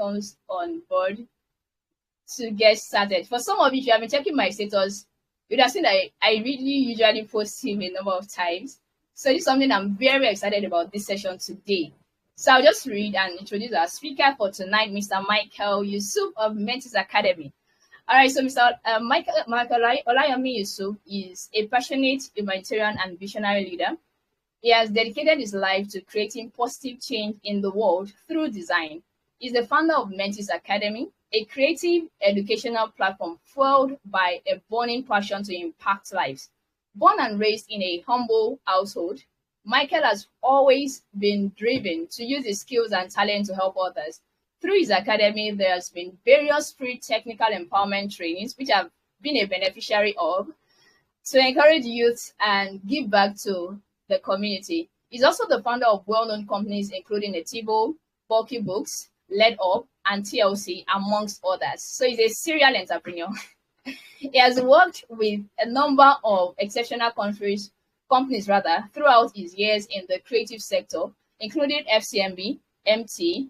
comes on board to get started. For some of you, if you have been checking my status, you'd have seen that I really usually post him a number of times. So this is something I'm very excited about this session today. So I'll just read and introduce our speaker for tonight, Mr. Michael Yusuf of Mentis Academy. All right, so Mr. Michael Olayomi Yusuf is a passionate humanitarian and visionary leader. He has dedicated his life to creating positive change in the world through design. He's the founder of Mentis Academy, a creative educational platform fueled by a burning passion to impact lives. Born and raised in a humble household, Michael has always been driven to use his skills and talent to help others. Through his academy, there has been various free technical empowerment trainings, which I've been a beneficiary of, to encourage youth and give back to the community. He's also the founder of well-known companies, including Etivo, Bulky Books, Led Up, and TLC, amongst others. So he's a serial entrepreneur. He has worked with a number of exceptional companies throughout his years in the creative sector, including FCMB, MT,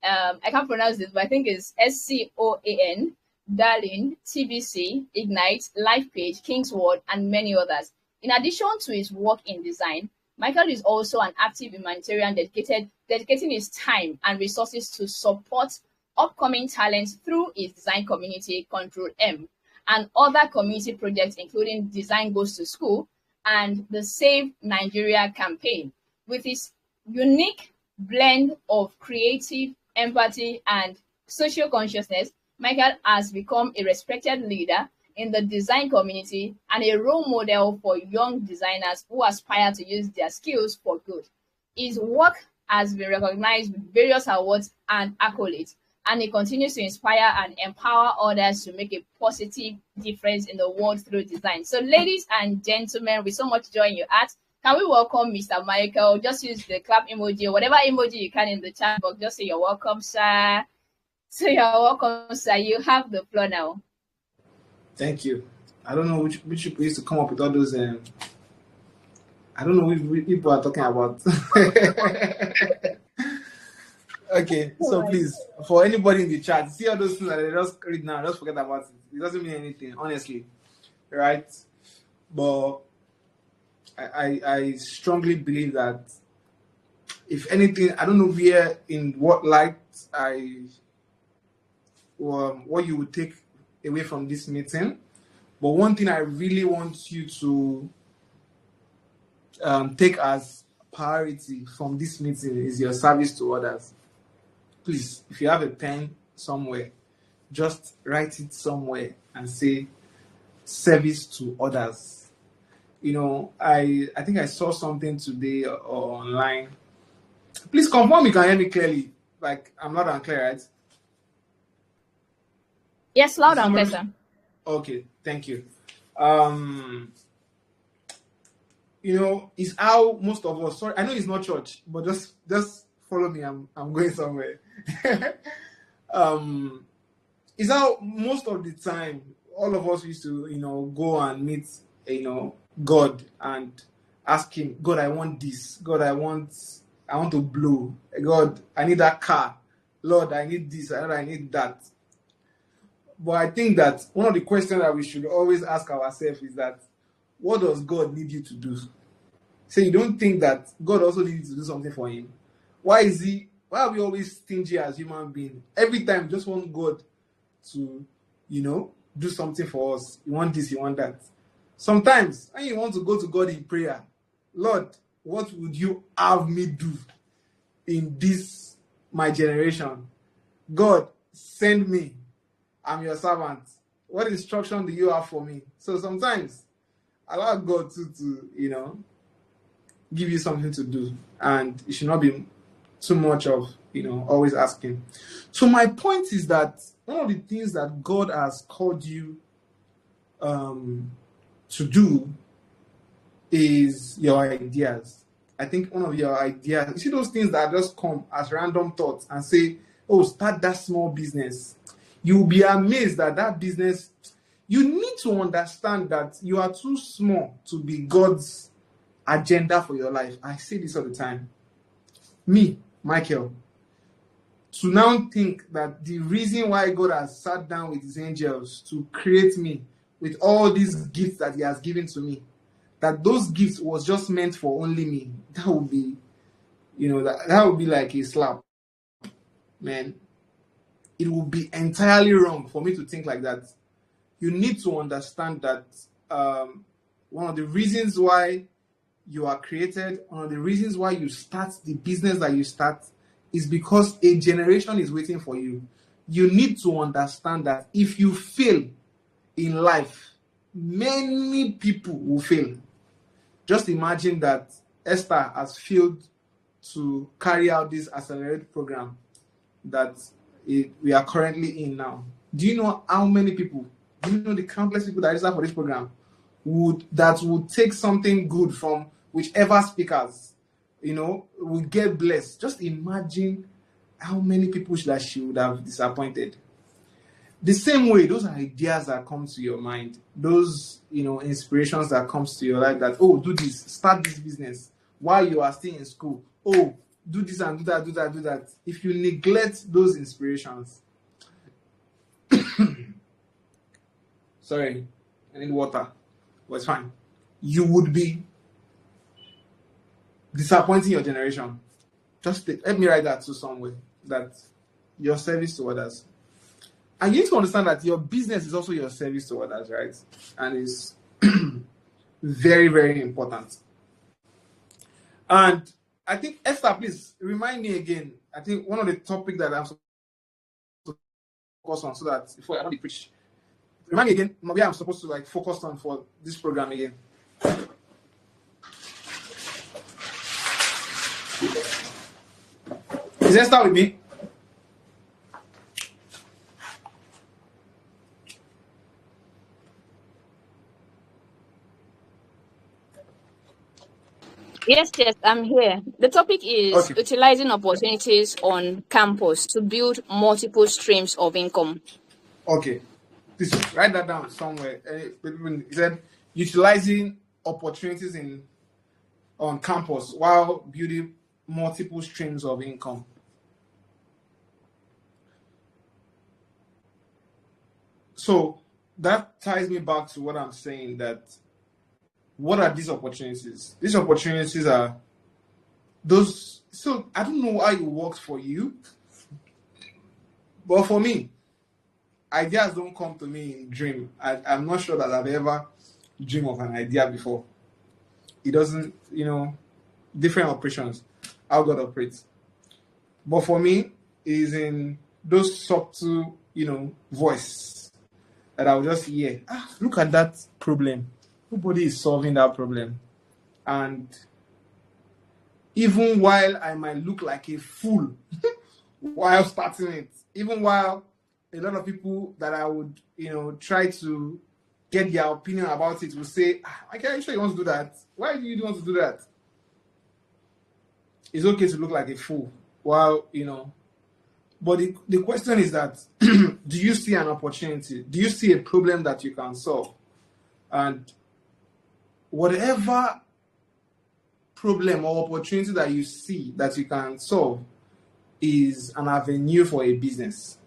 I can't pronounce this, but I think it's SCOAN, Darling, TBC, Ignite, LifePage, Kingsword, and many others. In addition to his work in design, Michael is also an active humanitarian dedicating his time and resources to support upcoming talents through his design community, Control M, and other community projects, including Design Goes to School and the Save Nigeria campaign. With his unique blend of creative, empathy, and social consciousness, Michael has become a respected leader in the design community and a role model for young designers who aspire to use their skills for good. His work has been recognized with various awards and accolades, and he continues to inspire and empower others to make a positive difference in the world through design. So, ladies and gentlemen, with so much joy in your heart, can we welcome Mr. Michael? Just use the clap emoji or whatever emoji you can in the chat box. Just say you're welcome, sir. So you're welcome, sir. You have the floor now. Thank you. I don't know which people used to come up with all those. I don't know which people are talking about. Okay, so please, for anybody in the chat, see all those things that they just read now, just forget about it. It doesn't mean anything, honestly, right? But I strongly believe that, if anything, I don't know where, in what light what you would take away from this meeting, but one thing I really want you to take as priority from this meeting is your service to others. Please, if you have a pen somewhere, just write it somewhere and say service to others. You know, I think I saw something today or online. Please confirm you can hear me clearly. Like, I'm loud and clear, right? Yes, loud and clear, sir. Okay, thank you. You know, it's how most of us, sorry, I know it's not church, but just follow me. I'm going somewhere. It's how most of the time all of us used to, go and meet, God and ask him, God, I want this. God, I want to blow. God, I need that car. Lord, I need this. I need that. But I think that one of the questions that we should always ask ourselves is that, what does God need you to do? So you don't think that God also needs you to do something for him? Why are we always stingy as human beings? Every time we just want God to, do something for us. You want this, you want that. Sometimes when you want to go to God in prayer, Lord, what would you have me do in this, my generation? God, send me. I'm your servant. What instruction do you have for me? So sometimes allow God to give you something to do, and it should not be too much of, always asking. So my point is that one of the things that God has called you to do is your ideas. I think one of your ideas, you see those things that just come as random thoughts and say, oh, start that small business. You'll be amazed that business, you need to understand that you are too small to be God's agenda for your life. I say this all the time. Me, Michael, to now think that the reason why God has sat down with his angels to create me with all these gifts that he has given to me, that those gifts was just meant for only me, that would be, that would be like a slap, man. It would be entirely wrong for me to think like that. You need to understand that one of the reasons why you are created, one of the reasons why you start the business that you start, is because a generation is waiting for you. You need to understand that if you fail in life, many people will fail. Just imagine that Esther has failed to carry out this accelerated program that we are currently in now. Do you know how many people, do you know the countless people that register for this program would take something good from whichever speakers, would get blessed? Just imagine how many people that she would have disappointed. The same way, those ideas that come to your mind, those inspirations that comes to your life, that, oh, do this, start this business while you are still in school, oh, do this and do that, do that, do that. If you neglect those inspirations, sorry, I need water, but it's fine. You would be disappointing your generation. Just let me write that to somewhere, that your service to others. And you need to understand that your business is also your service to others, right? And it's very, very important. And I think, Esther, please remind me again. I think one of the topics that I'm supposed to focus on, so that before I don't preach, remind me again where I'm supposed to focus on for this program again. Is Esther with me? Yes, I'm here. The topic is utilizing opportunities on campus to build multiple streams of income. Okay. Please write that down somewhere. It said utilizing opportunities on campus while building multiple streams of income. So that ties me back to what I'm saying, that what are these opportunities? These opportunities are those. So I don't know how it works for you, but for me, ideas don't come to me in dream. I'm not sure that I've ever dreamed of an idea before. It doesn't, different operations, how God operates. But for me, it is in those subtle, voice that I will just hear. Look at that problem. Nobody is solving that problem. And even while I might look like a fool while starting it, even while a lot of people that I would, try to get their opinion about it will say, I can't sure you want to do that. Why do you want to do that? It's okay to look like a fool while, but the question is that, do you see an opportunity? Do you see a problem that you can solve? And whatever problem or opportunity that you see that you can solve is an avenue for a business.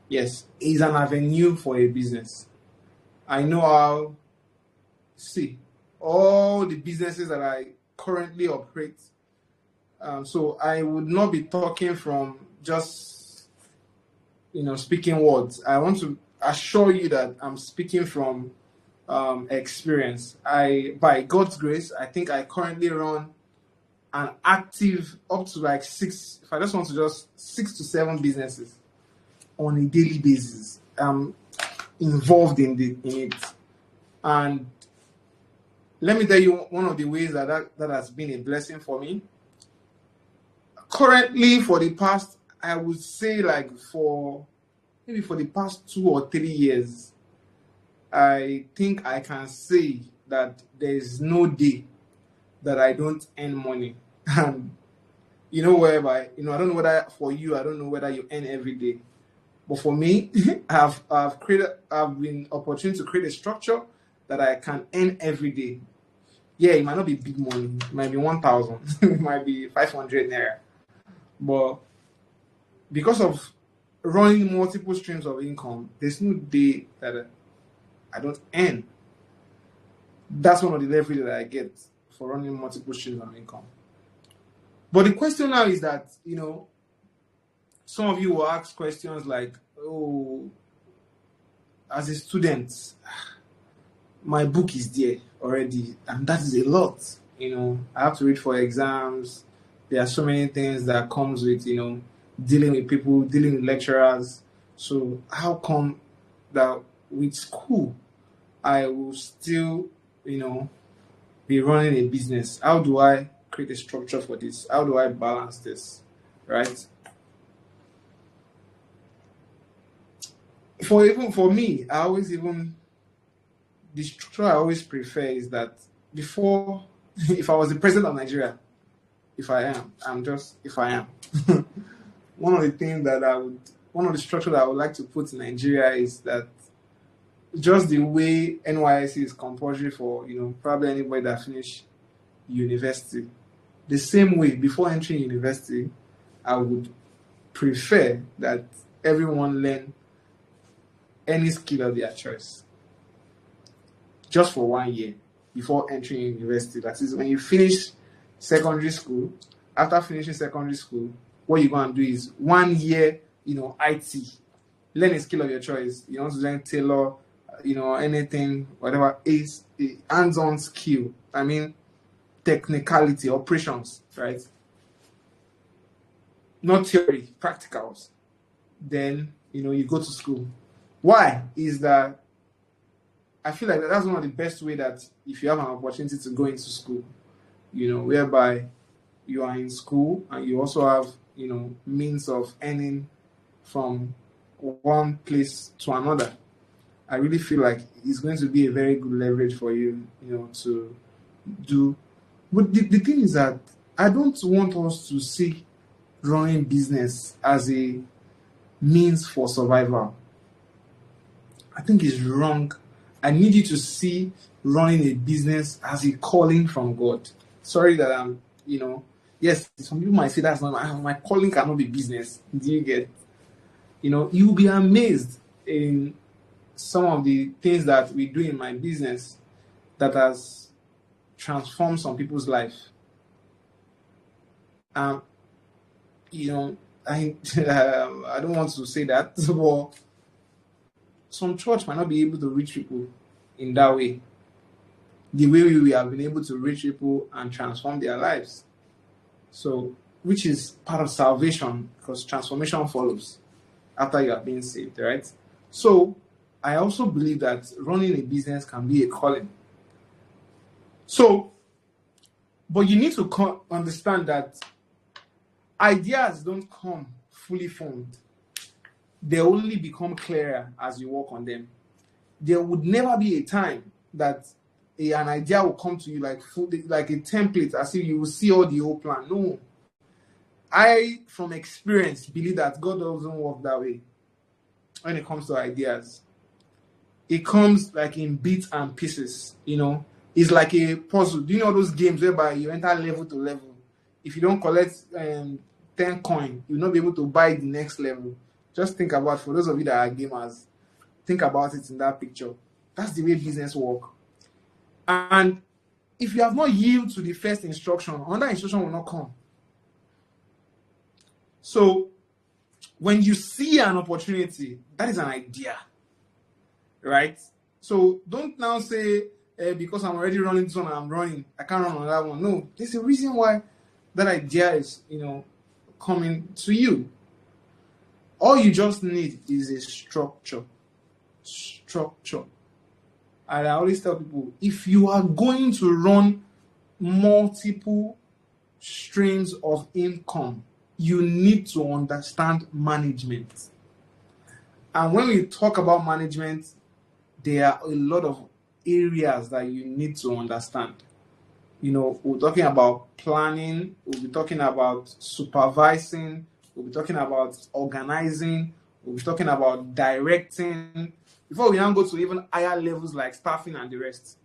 Yes, is an avenue for a business. I know how, all the businesses that I currently operate. So I would not be talking from just, speaking words. I want to assure you that I'm speaking from experience. By God's grace, I think I currently run an active up to 6, if I just want to 6 to 7 businesses on a daily basis. I'm involved in it. And let me tell you one of the ways that has been a blessing for me. Currently, for the past, I would say for the past 2 or 3 years, I think I can say that there is no day that I don't earn money. And whereby, I don't know whether for you, I don't know whether you earn every day. But for me, I've been opportune to create a structure that I can earn every day. Yeah, it might not be big money. It might be 1,000. It might be 500 naira. But because of running multiple streams of income, there's no day that I don't earn. That's one of the leverage that I get for running multiple streams of income. But the question now is that, some of you will ask questions like, oh, as a student, my book is there already, and that is a lot. I have to read for exams. There are so many things that comes with, dealing with people, dealing with lecturers. So how come that with school, I will still, be running a business? How do I create a structure for this? How do I balance this? Right? For me, the structure I always prefer is that before, if I was the president of Nigeria, if I am, one of the structure that I would like to put in Nigeria is that just the way NYSC is compulsory for, probably anybody that finish university, the same way before entering university, I would prefer that everyone learn any skill of their choice just for 1 year before entering university. That is, when you finish secondary school, after finishing secondary school, what you're going to do is 1 year, IT, learn a skill of your choice. You want to learn tailor, anything, whatever is a hands-on skill. I mean, technicality, operations, right? Not theory, practicals. Then, you go to school. Why? Is that I feel like that's one of the best way that if you have an opportunity to go into school, whereby you are in school and you also have, means of earning from one place to another. I really feel like it's going to be a very good leverage for you, to do. But the thing is that I don't want us to see running business as a means for survival. I think it's wrong. I need you to see running a business as a calling from God. Sorry that I'm, yes, some people might say that's not my calling cannot be business. Do you get? You'll be amazed in some of the things that we do in my business that has transformed some people's life. I I don't want to say that, but some church might not be able to reach people in that way. The way we have been able to reach people and transform their lives. So, which is part of salvation, because transformation follows after you have been saved, right? So, I also believe that running a business can be a calling. So, but you need to understand that ideas don't come fully formed. They only become clearer as you work on them. There would never be a time that an idea will come to you like a template, as if you will see all the whole plan. No. I, from experience, believe that God doesn't work that way when it comes to ideas. It comes like in bits and pieces, It's like a puzzle. Do you know those games whereby you enter level to level? If you don't collect 10 coin, you'll not be able to buy the next level. Just think about, for those of you that are gamers, think about it in that picture. That's the way business work. And if you have not yielded to the first instruction, another instruction will not come. So when you see an opportunity, that is an idea, right? So don't now say, because I'm already running this one and I'm running, I can't run on that one. No, there's a reason why that idea is, coming to you. All you just need is a structure. And I always tell people, if you are going to run multiple streams of income, you need to understand management. And when we talk about management, there are a lot of areas that you need to understand. We're talking about planning, we'll be talking about supervising, we'll be talking about organizing, we'll be talking about directing, before we now go to even higher levels like staffing and the rest.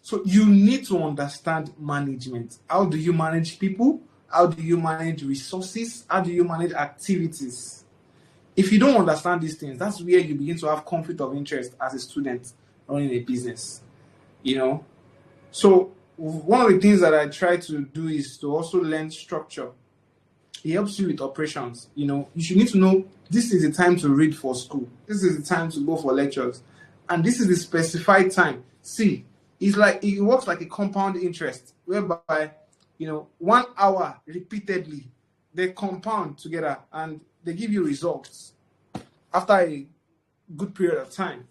So you need to understand management. How do you manage people? How do you manage resources? How do you manage activities? If you don't understand these things, that's where you begin to have conflict of interest as a student running a business. So one of the things that I try to do is to also learn structure. It helps you with operations. You should need to know this is the time to read for school. This is the time to go for lectures. And this is the specified time. See, it works like a compound interest, whereby 1 hour repeatedly, they compound together and they give you results after a good period of time.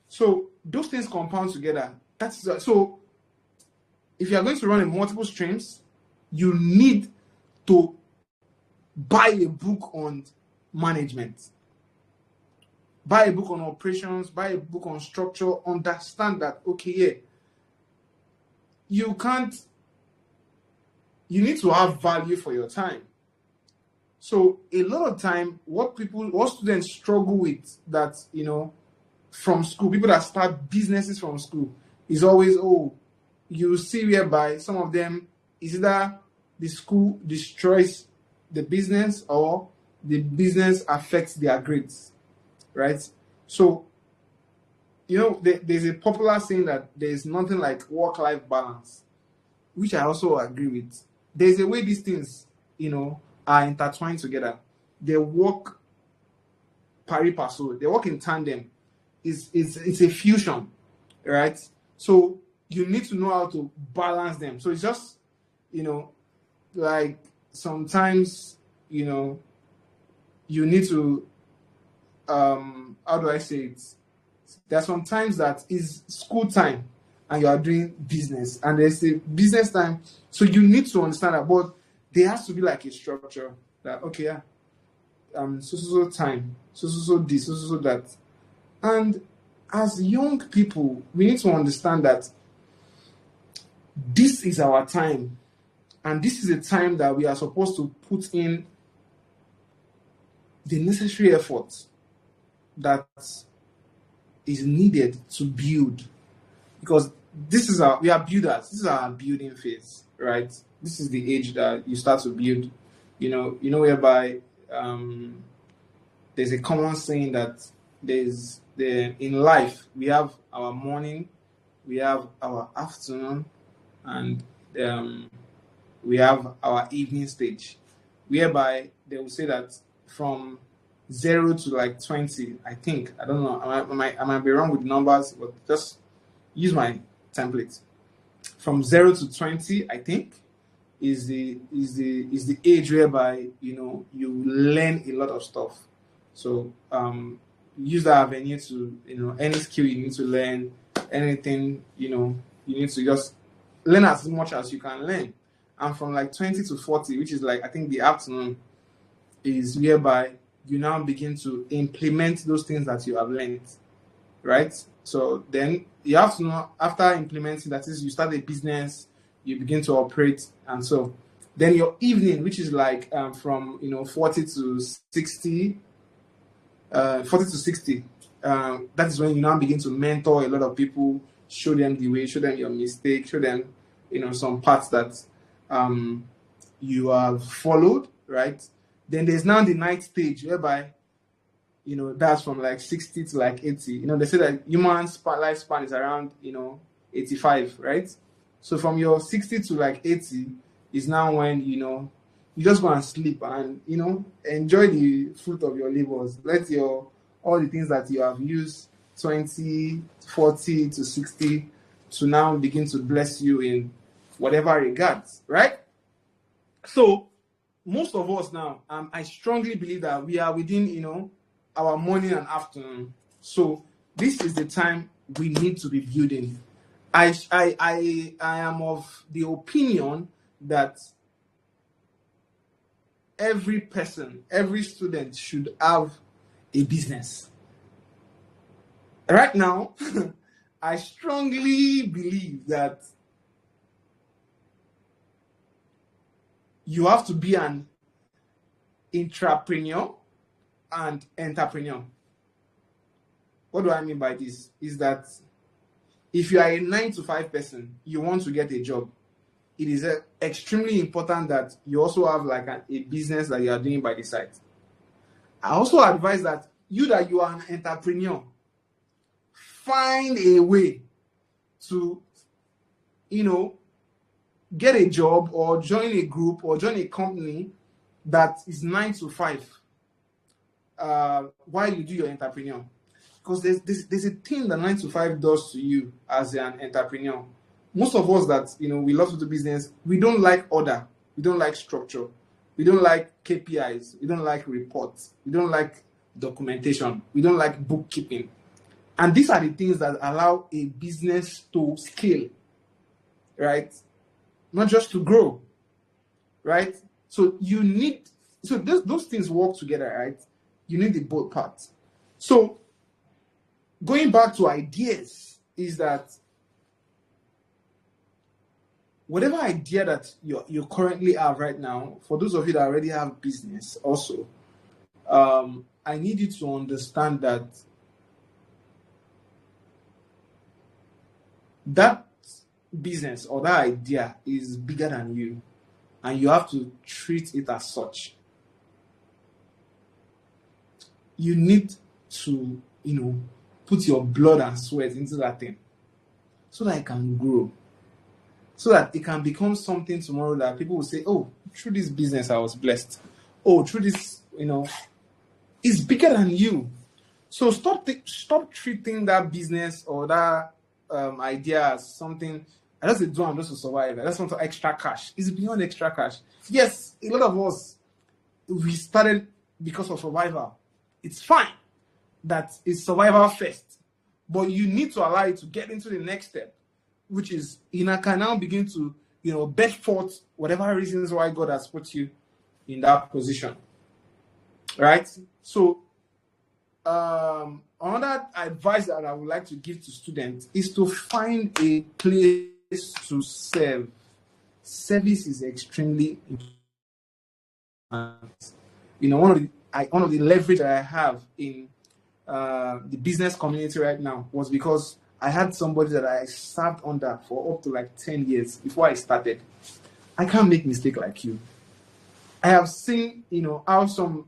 So those things compound together. So if you are going to run in multiple streams, you need to buy a book on management, buy a book on operations, buy a book on structure, understand that, okay, you need to have value for your time. So a lot of time, what students struggle with that, from school, people that start businesses from school, is always, you see whereby some of them is either the school destroys the business or the business affects their grades, right? So, there's a popular saying that there's nothing like work-life balance, which I also agree with. There's a way these things, are intertwined together. They work pari passu. They work in tandem. It's a fusion, right? So you need to know how to balance them. So it's just, like sometimes, you need to, how do I say it? There are some times that is school time and you are doing business, and there's a business time. So you need to understand that, but there has to be like a structure that, okay, so time, so this, so that. And as young people, we need to understand that this is our time, and this is a time that we are supposed to put in the necessary effort that is needed to build, because we are builders. This is our building phase, right? This is the age that you start to build, whereby there's a common saying that in life we have our morning, we have our afternoon, and we have our evening stage, whereby they will say that from 0 to like 20, I think, I don't know, I might be wrong with numbers, but just use my template. From 0 to 20, I think, is the age whereby you learn a lot of stuff. So use that avenue to any skill you need to learn, anything you need to just learn as much as you can learn. And from like 20 to 40, which is like, I think, the afternoon, is whereby you now begin to implement those things that you have learned, right? So then you have to know, after implementing, that is, you start a business, you begin to operate, and so then your evening, which is like from 40 to 60, that is when you now begin to mentor a lot of people, show them the way, show them your mistake, show them some paths that you have followed, right? Then there's now the night stage, whereby that's from like 60 to like 80. They say that human lifespan is around 85, right? So from your 60 to like 80 is now when you just go and sleep and enjoy the fruit of your labors. Let all the things that you have used 20, 40 to 60 to now begin to bless you in whatever regards, right? So most of us now, I strongly believe that we are within our morning and afternoon. So this is the time we need to be building. I am of the opinion that every person, every student should have a business. Right now, I strongly believe that you have to be an intrapreneur and entrepreneur. What do I mean by this? Is that if you are a 9 to 5 person, you want to get a job, it is extremely important that you also have like a business that you are doing by the side. I also advise that you are an entrepreneur, find a way to, get a job or join a group or join a company that is 9 to 5 while you do your entrepreneur. Because there's a thing that 9 to 5 does to you as an entrepreneur. Most of us that, we love to do business, we don't like order, we don't like structure, we don't like KPIs, we don't like reports, we don't like documentation, we don't like bookkeeping. And these are the things that allow a business to scale, right? Not just to grow, right? So those things work together, right? You need the both parts. So going back to ideas is that whatever idea that you currently have right now, for those of you that already have business also, I need you to understand that business or that idea is bigger than you, and you have to treat it as such. You need to, put your blood and sweat into that thing so that it can grow, so that it can become something tomorrow that people will say, oh, through this business I was blessed. Oh, through this, it's bigger than you. So stop treating that business or that idea as something. I just do I'm just to survive. I just want extra cash. It's beyond extra cash. Yes, a lot of us, we started because of survival. It's fine that it's survival first, but you need to allow it to get into the next step, which is can now begin to bet forth whatever reasons why God has put you in that position, right? So another advice that I would like to give to students is to find a place to serve. Service is extremely important. One of the leverage that I have in the business community right now was because I had somebody that I served under for up to like 10 years before I started. I can't make mistake like you. I have seen, how some,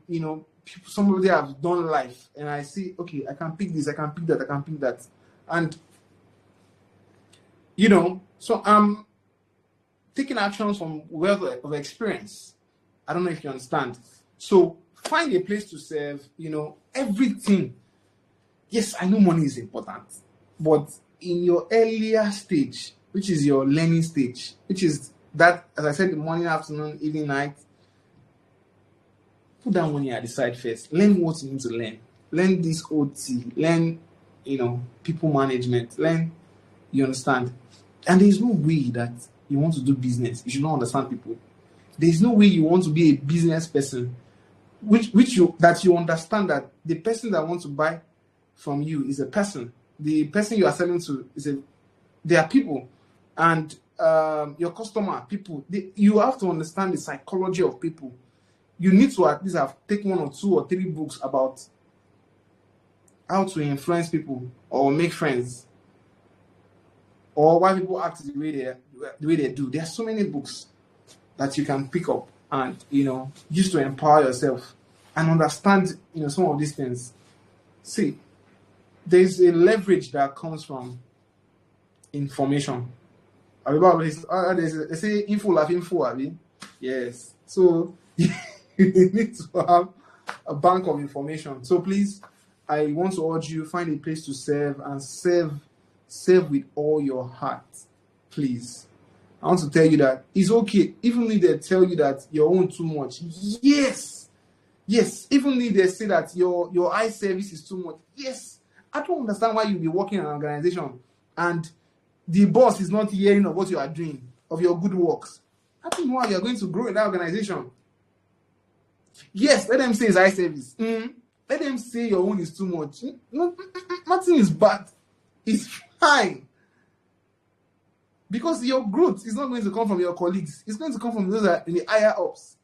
somebody have done life, and I see, okay, I can pick this, I can pick that, I can pick that. And, so I'm taking actions from wealth of experience. I don't know if you understand. So find a place to serve, everything. Yes, I know money is important, but in your earlier stage, which is your learning stage, which is that, as I said, the morning, afternoon, evening, night, put that money at the side first. Learn what you need to learn. Learn this OT. Learn, people management. Learn, you understand? And there's no way that you want to do business. You should not understand people. There's no way you want to be a business person, that you understand that the person that wants to buy from you is a person. The person you are selling to they are people, and your customer people. You have to understand the psychology of people. You need to at least have taken 1 or 2 or 3 books about how to influence people or make friends, or why people act the way they do. There are so many books that you can pick up and use to empower yourself and understand some of these things. See, there's a leverage that comes from information. They say info love info, yes. So you need to have a bank of information. So please, I want to urge you, find a place to serve, and serve with all your heart. Please. I want to tell you that it's okay, even if they tell you that you're own too much. Yes. Even if they say that your eye service is too much. Yes. I don't understand why you'll be working in an organization and the boss is not hearing of what you are doing, of your good works. I don't know how you're going to grow in that organization. Yes, let them say it's eye service. Let them say your own is too much. Nothing is bad. It's fine. Because your growth is not going to come from your colleagues. It's going to come from those that are in the higher ups.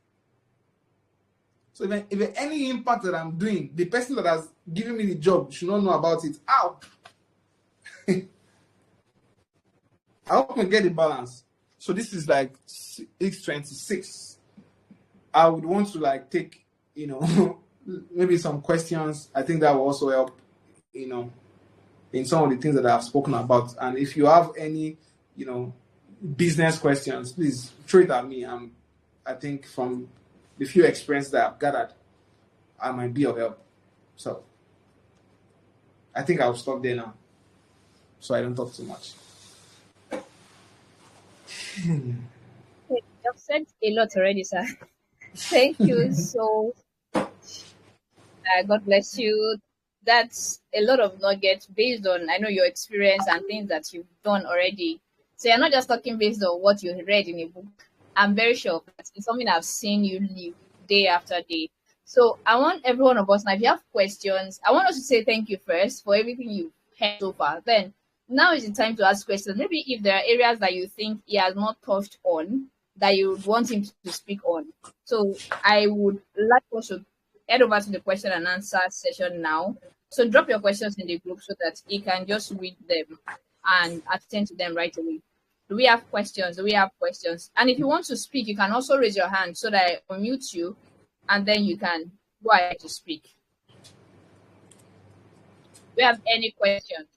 So if any impact that I'm doing, the person that has given me the job should not know about it. Ow! I hope we get the balance. So this is like 6:26. I would want to like take, maybe some questions. I think that will also help, in some of the things that I've spoken about. And if you have any, business questions, please throw it at me. I think from the few experience that I've gathered, I might be of help. So I think I'll stop there now, so I don't talk too much. You've said a lot already, sir. Thank you so God bless you. That's a lot of nuggets based on, I know, your experience and things that you've done already. So you're not just talking based on what you read in a book. I'm very sure that it's something I've seen you live day after day. So I want every one of us now, if you have questions, I want us to say thank you first for everything you've heard so far. Then now is the time to ask questions. Maybe if there are areas that you think he has not touched on that you would want him to speak on. So I would like us to head over to the question and answer session now. So drop your questions in the group so that he can just read them and attend to them right away. Do we have questions? Do we have questions? And if you want to speak, you can also raise your hand so that I unmute you and then you can go ahead to speak. Do we have any questions?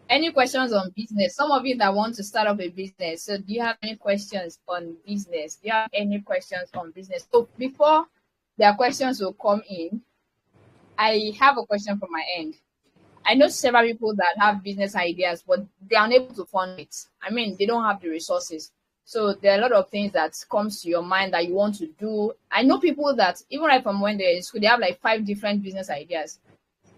Any questions on business? Some of you that want to start up a business. So do you have any questions on business? Do you have any questions on business? So before their questions will come in, I have a question from my end. I know several people that have business ideas, but they are unable to fund it. I mean, they don't have the resources. So there are a lot of things that comes to your mind that you want to do. I know people that even right from when they're in school, they have like 5 different business ideas.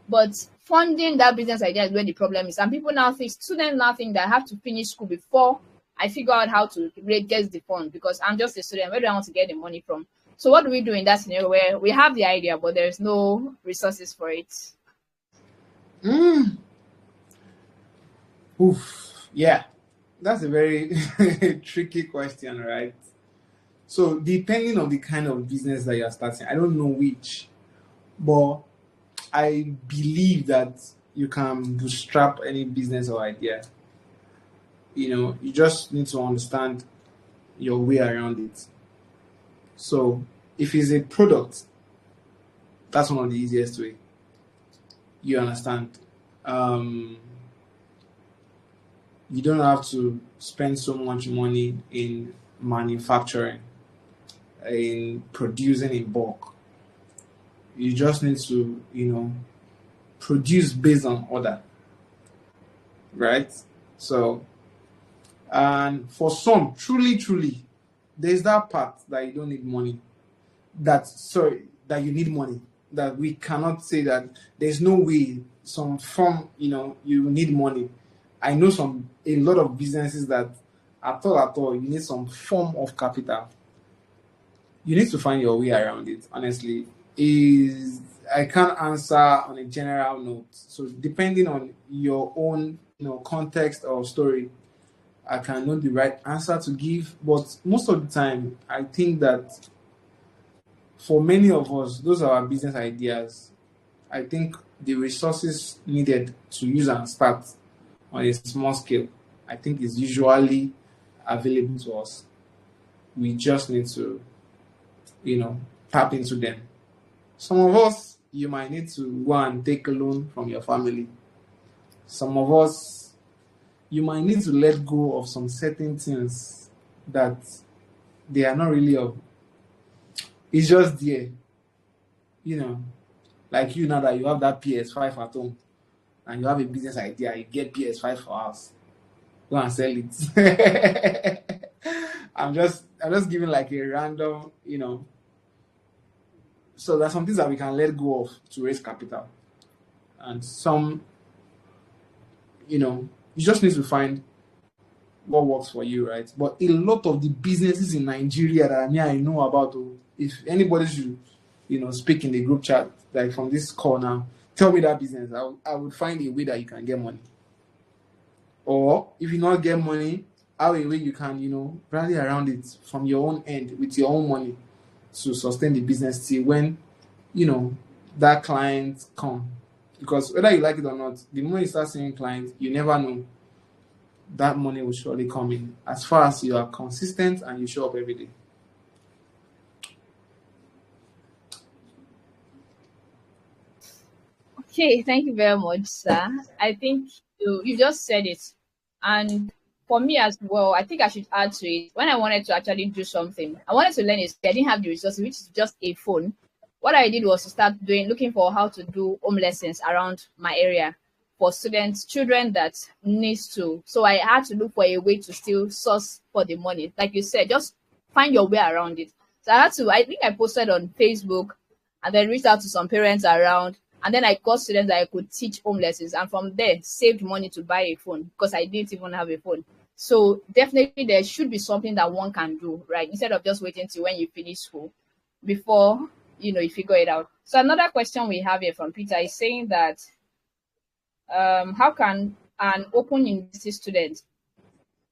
But funding that business idea is where the problem is. And people now think, students now think that I have to finish school before I figure out how to get the fund, because I'm just a student. Where do I want to get the money from? So what do we do in that scenario where we have the idea, but there's no resources for it? Oof. Yeah, that's a very tricky question, right? So depending on the kind of business that you're starting, I don't know which, but I believe that you can bootstrap any business or idea. You just need to understand your way around it. So if it's a product, that's one of the easiest way. You understand? You don't have to spend so much money in manufacturing, in producing in bulk. You just need to, produce based on order, right? So, and for some, truly, there's that part that you don't need money. That you need money. That we cannot say that there's no way some form, you need money. I know a lot of businesses that at all, you need some form of capital. You need to find your way around it. Honestly, I can't answer on a general note. So depending on your own, context or story, I can know the right answer to give. But most of the time, I think that for many of us, those are our business ideas. I think the resources needed to use and start on a small scale, I think is usually available to us. We just need to, tap into them. Some of us, you might need to go and take a loan from your family. Some of us, you might need to let go of some certain things that they are not really of. It's just there. Like you now that you have that PS5 at home and you have a business idea, you get PS5 for us. Go and sell it. I'm just giving like a random, So there's some things that we can let go of to raise capital. And some, you just need to find what works for you, right? But a lot of the businesses in Nigeria that I know about, if anybody should, speak in the group chat, like from this call now, tell me that business, I would find a way that you can get money. Or if you not get money, how a way you can, rally around it from your own end with your own money to sustain the business till when, that client come. Because whether you like it or not, the moment you start seeing clients, you never know that money will surely come in, as far as you are consistent and you show up every day. Okay, thank you very much, sir. I think you just said it. And for me as well, I think I should add to it. When I wanted to actually do something, I wanted to learn it. I didn't have the resources, which is just a phone. What I did was to start looking for how to do home lessons around my area for students, children that needs to. So I had to look for a way to still source for the money. Like you said, just find your way around it. So I think I posted on Facebook and then reached out to some parents around. And then I got students that I could teach home lessons. And from there, saved money to buy a phone because I didn't even have a phone. So definitely there should be something that one can do, right? Instead of just waiting till when you finish school before, you figure it out. So another question we have here from Peter is saying that how can an open university student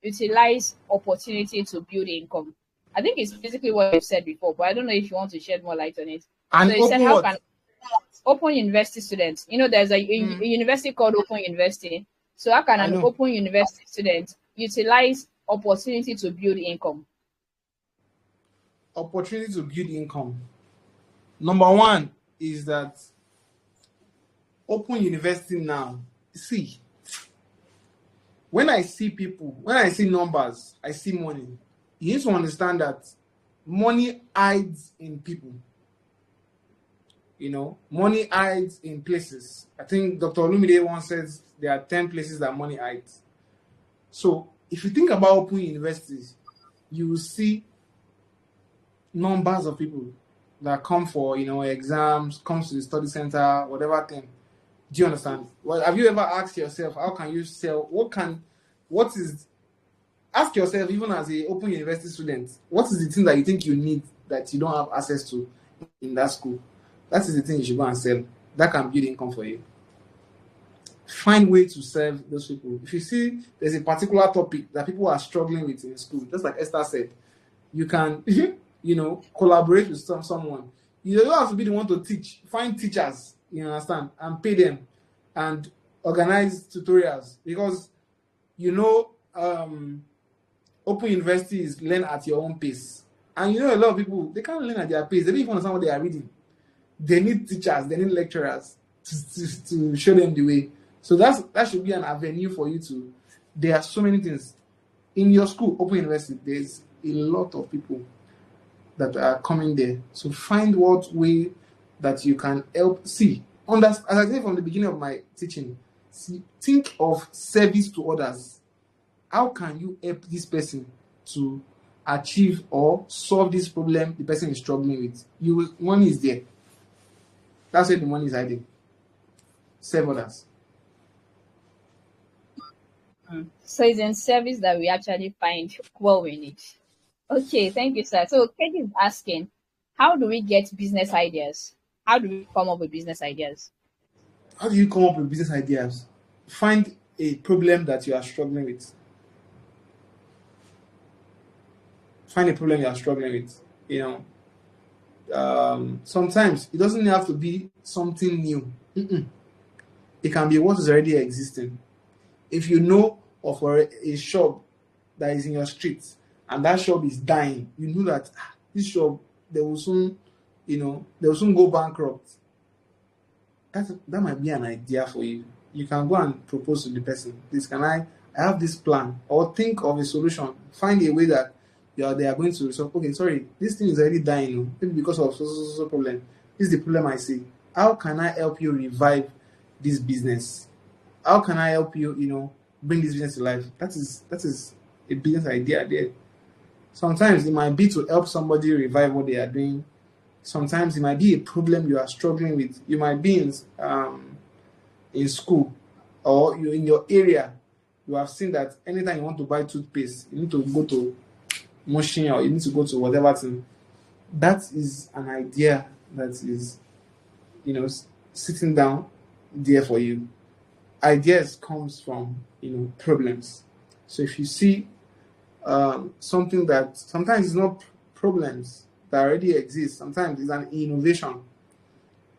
utilize opportunity to build income? I think it's basically what you said before, but I don't know if you want to shed more light on it. And so you said open how what? can open university students, there's a university called Open University. So how can I an know. open university student utilize opportunity to build income? Opportunity to build income. Number one is that open university now. See, when I see people, when I see numbers, I see money. You need to understand that money hides in people. Money hides in places. I think Dr. Olumide once says there are 10 places that money hides. So if you think about open universities, you will see numbers of people that come for exams, comes to the study center, whatever thing. Do you understand? Well, have you ever asked yourself, how can you sell? Ask yourself, even as a open university student, what is the thing that you think you need that you don't have access to in that school? That is the thing you should go and sell. That can build income for you. Find way to serve those people. If you see there's a particular topic that people are struggling with in school, just like Esther said, you can, collaborate with someone. You don't have to be the one to teach. Find teachers, you understand, and pay them and organize tutorials because, open universities learn at your own pace. And a lot of people, they can't learn at their pace. They don't even understand what they are reading. They need teachers, they need lecturers to show them the way. So that should be an avenue for you to. There are so many things. In your school, open university, there's a lot of people that are coming there. So find what way that you can help. See, as I said from the beginning of my teaching, think of service to others. How can you help this person to achieve or solve this problem the person is struggling with? Money is there. That's where the money is hiding. Serve others. So it's in service that we actually find what we need. Okay, thank you, sir. So Katie is asking, how do we get business ideas? How do we come up with business ideas? How do you come up with business ideas? Find a problem that you are struggling with. Find a problem you are struggling with. Sometimes it doesn't have to be something new. It can be what is already existing. If you know of a shop that is in your street and that shop is dying, you know that this shop they will soon go bankrupt. That might be an idea for you. You can go and propose to the person, please, I have this plan, or think of a solution. Find a way that they are going to resolve. Okay, sorry, this thing is already dying, maybe because of so problem. This is the problem I see. How can I help you revive this business? How can I help you, bring this business to life? That is a business idea there. Sometimes it might be to help somebody revive what they are doing. Sometimes it might be a problem you are struggling with. You might be in school or you're in your area. You have seen that anytime you want to buy toothpaste, you need to go to Moshin or you need to go to whatever thing. That is an idea that is, sitting down there for you. Ideas comes from, problems. So if you see something that sometimes it's not problems that already exist, sometimes it's an innovation.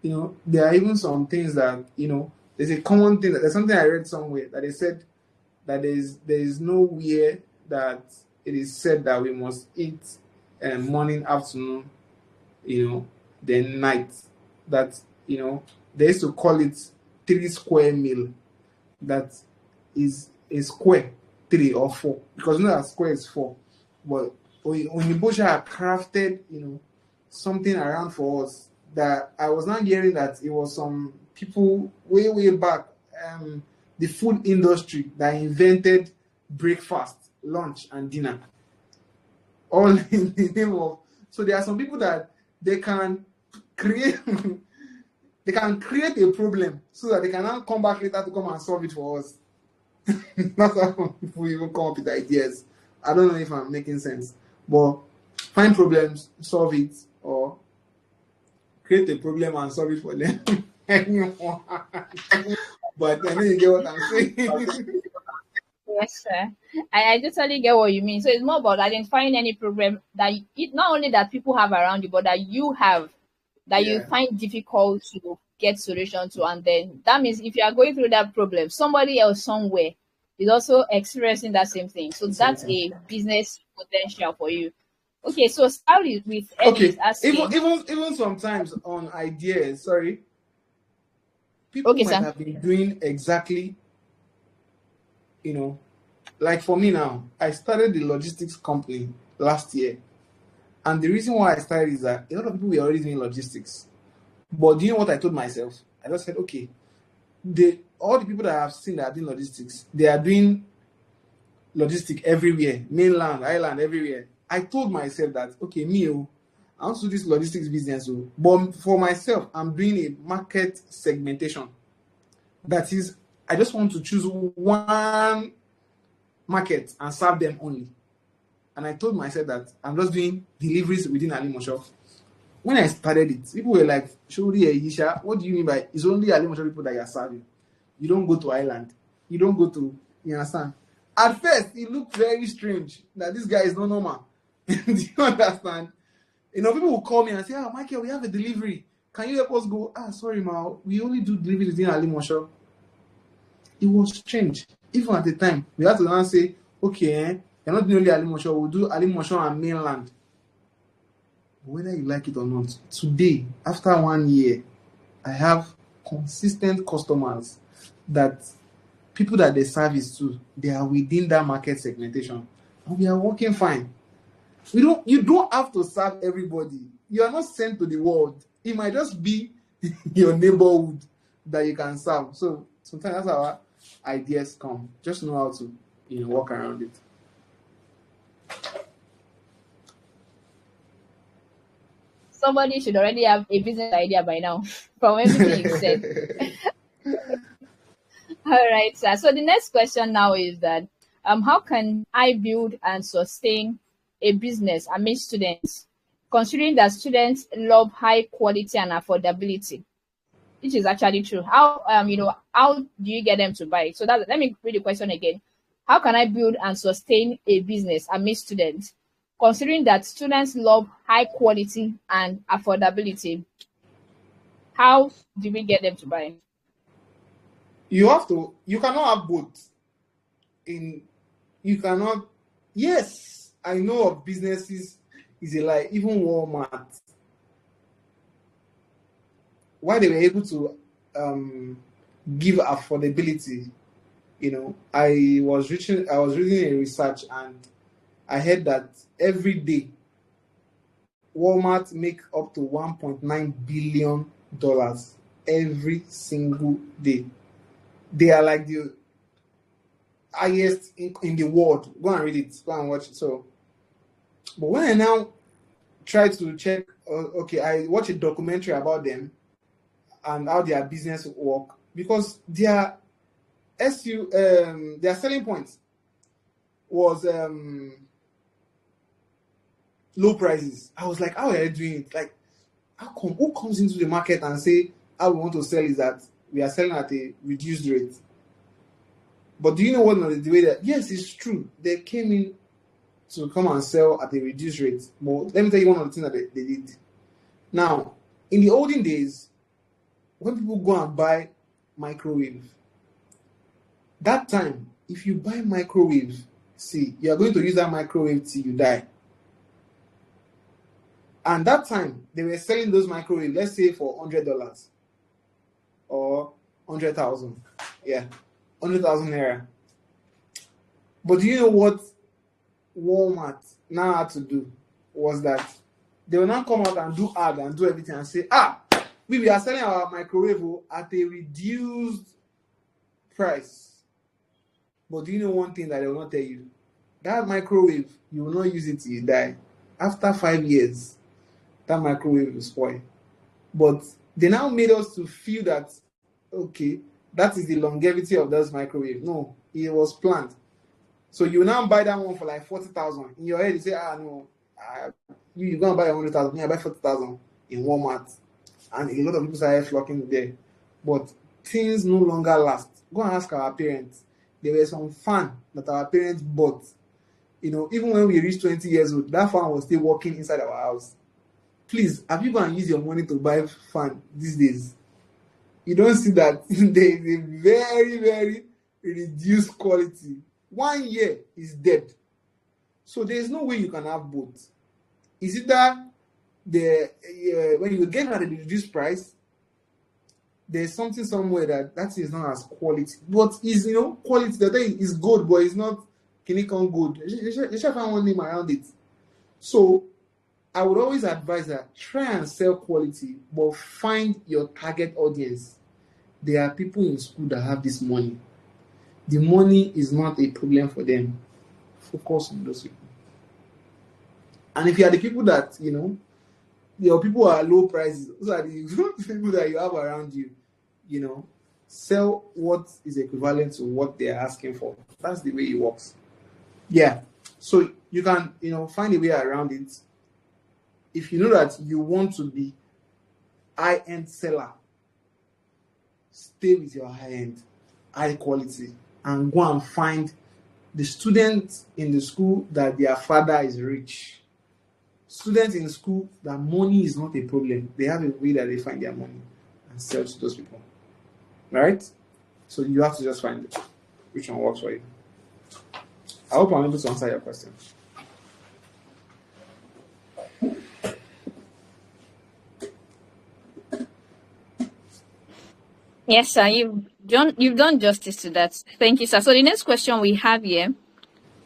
There are even some things that, there's a common thing, there's something I read somewhere that they said that there is nowhere that it is said that we must eat morning, afternoon, then night. That they used to call it 3 square meal. That is a square 3 or 4, because a square is 4. But when the bush have crafted something around for us, that I was not hearing that it was some people way back, the food industry, that invented breakfast, lunch, and dinner, all in the name of. So there are some people that they can create they can create a problem so that they can now come back later to come and solve it for us. That's how people even come up with ideas. I don't know if I'm making sense, but find problems, solve it, or create a problem and solve it for them. But I know you get what I'm saying. Yes, sir. I totally get what you mean. So it's more about identifying any problem that not only that people have around you, but that you have, that you Yeah, find difficult to get solution to. And then that means if you are going through that problem, somebody else somewhere is also experiencing that same thing. So same that's thing. a business potential for you. Okay, so start with Eddie is Okay, asking. even sometimes on ideas, sorry, people Okay, might sir. have been doing exactly, like for me now, I started the logistics company last year. And the reason why I started is that a lot of people were already doing logistics. But do you know what I told myself? I just said, okay, all the people that I've seen that are doing logistics, they are doing logistics everywhere, mainland, island, everywhere. I told myself that, okay, I want to do this logistics business. But for myself, I'm doing a market segmentation. That is, I just want to choose one market and serve them only. And I told myself that I'm just doing deliveries within Alimosho. When I started it, people were like, Shuri Yisha, what do you mean by it's only Alimosho people that you're serving? You don't go to Island. You don't go to, you understand? At first, it looked very strange that this guy is not normal. Do you understand? People will call me and say, Michael, we have a delivery. Can you help us go? Sorry, ma, we only do deliveries within Alimosho. It was strange. Even at the time, we had to now say, okay, you're not doing only Alimosho, we'll do Alimosho and mainland. But whether you like it or not, today, after 1 year, I have consistent customers that people that they service to, they are within that market segmentation. And we are working fine. You don't have to serve everybody. You are not sent to the world. It might just be your neighborhood that you can serve. So sometimes that's how our ideas come. Just know how to work around it. Somebody should already have a business idea by now from everything you said. All right, sir. So the next question now is that how can I build and sustain a business amid students, considering that students love high quality and affordability, which is actually true. How do you get them to buy? So let me read the question again. How can I build and sustain a business amid students, considering that students love high quality and affordability? How do we get them to buy? You cannot have both. You cannot, yes, I know of businesses is a lie, even Walmart. Why they were able to give affordability, I was reading a research and I heard that every day Walmart make up to $1.9 billion every single day. They are like the highest in the world. Go and read it. Go and watch it. So, but when I now try to check, okay, I watch a documentary about them and how their business work, because their their selling points was low prices. I was like, how are you doing it? Like, who comes into the market and say how we want to sell is that we are selling at a reduced rate? But do you know what the way that, yes, it's true, they came in to come and sell at a reduced rate. But let me tell you one of the things that they did. Now, in the olden days, when people go and buy microwave, that time if you buy microwave, see, you are going to use that microwave till you die. And that time, they were selling those microwave, let's say for $100 or 100,000. Yeah, 100,000 naira. But do you know what Walmart now had to do? Was that they will now come out and do ad and do everything and say, we are selling our microwave at a reduced price. But do you know one thing that they will not tell you? That microwave, you will not use it till you die. After 5 years, that microwave will spoil. But they now made us to feel that, okay, that is the longevity of those microwave. No, it was planned. So you now buy that one for like 40,000. In your head, you say, no, you're going to buy 100,000. I buy 40,000 in Walmart. And a lot of people started flocking there. But things no longer last. Go and ask our parents. There were some fan that our parents bought. Even when we reached 20 years old, that fan was still working inside our house. Please, have you gone and use your money to buy fan these days? You don't see that there is a very, very reduced quality. 1 year is dead. So there is no way you can have both. Is it that when you get at a reduced price, there's something somewhere that is not as quality. But is quality that is good, but it's not Kinikon good. You should find one name around it. So I would always advise that try and sell quality, but find your target audience. There are people in school that have this money. The money is not a problem for them. Focus on those people. And if you are the people that, your people are low prices, those are the people that you have around you, sell what is equivalent to what they are asking for. That's the way it works. Yeah. So you can, find a way around it. If you know that you want to be high-end seller, stay with your high-end, high quality, and go and find the students in the school that their father is rich. Students in school that money is not a problem. They have a way that they find their money and sell to those people. Right? So you have to just find which one works for you. I hope I'm able to answer your question. Yes, sir. You've done justice to that. Thank you, sir. So the next question we have here,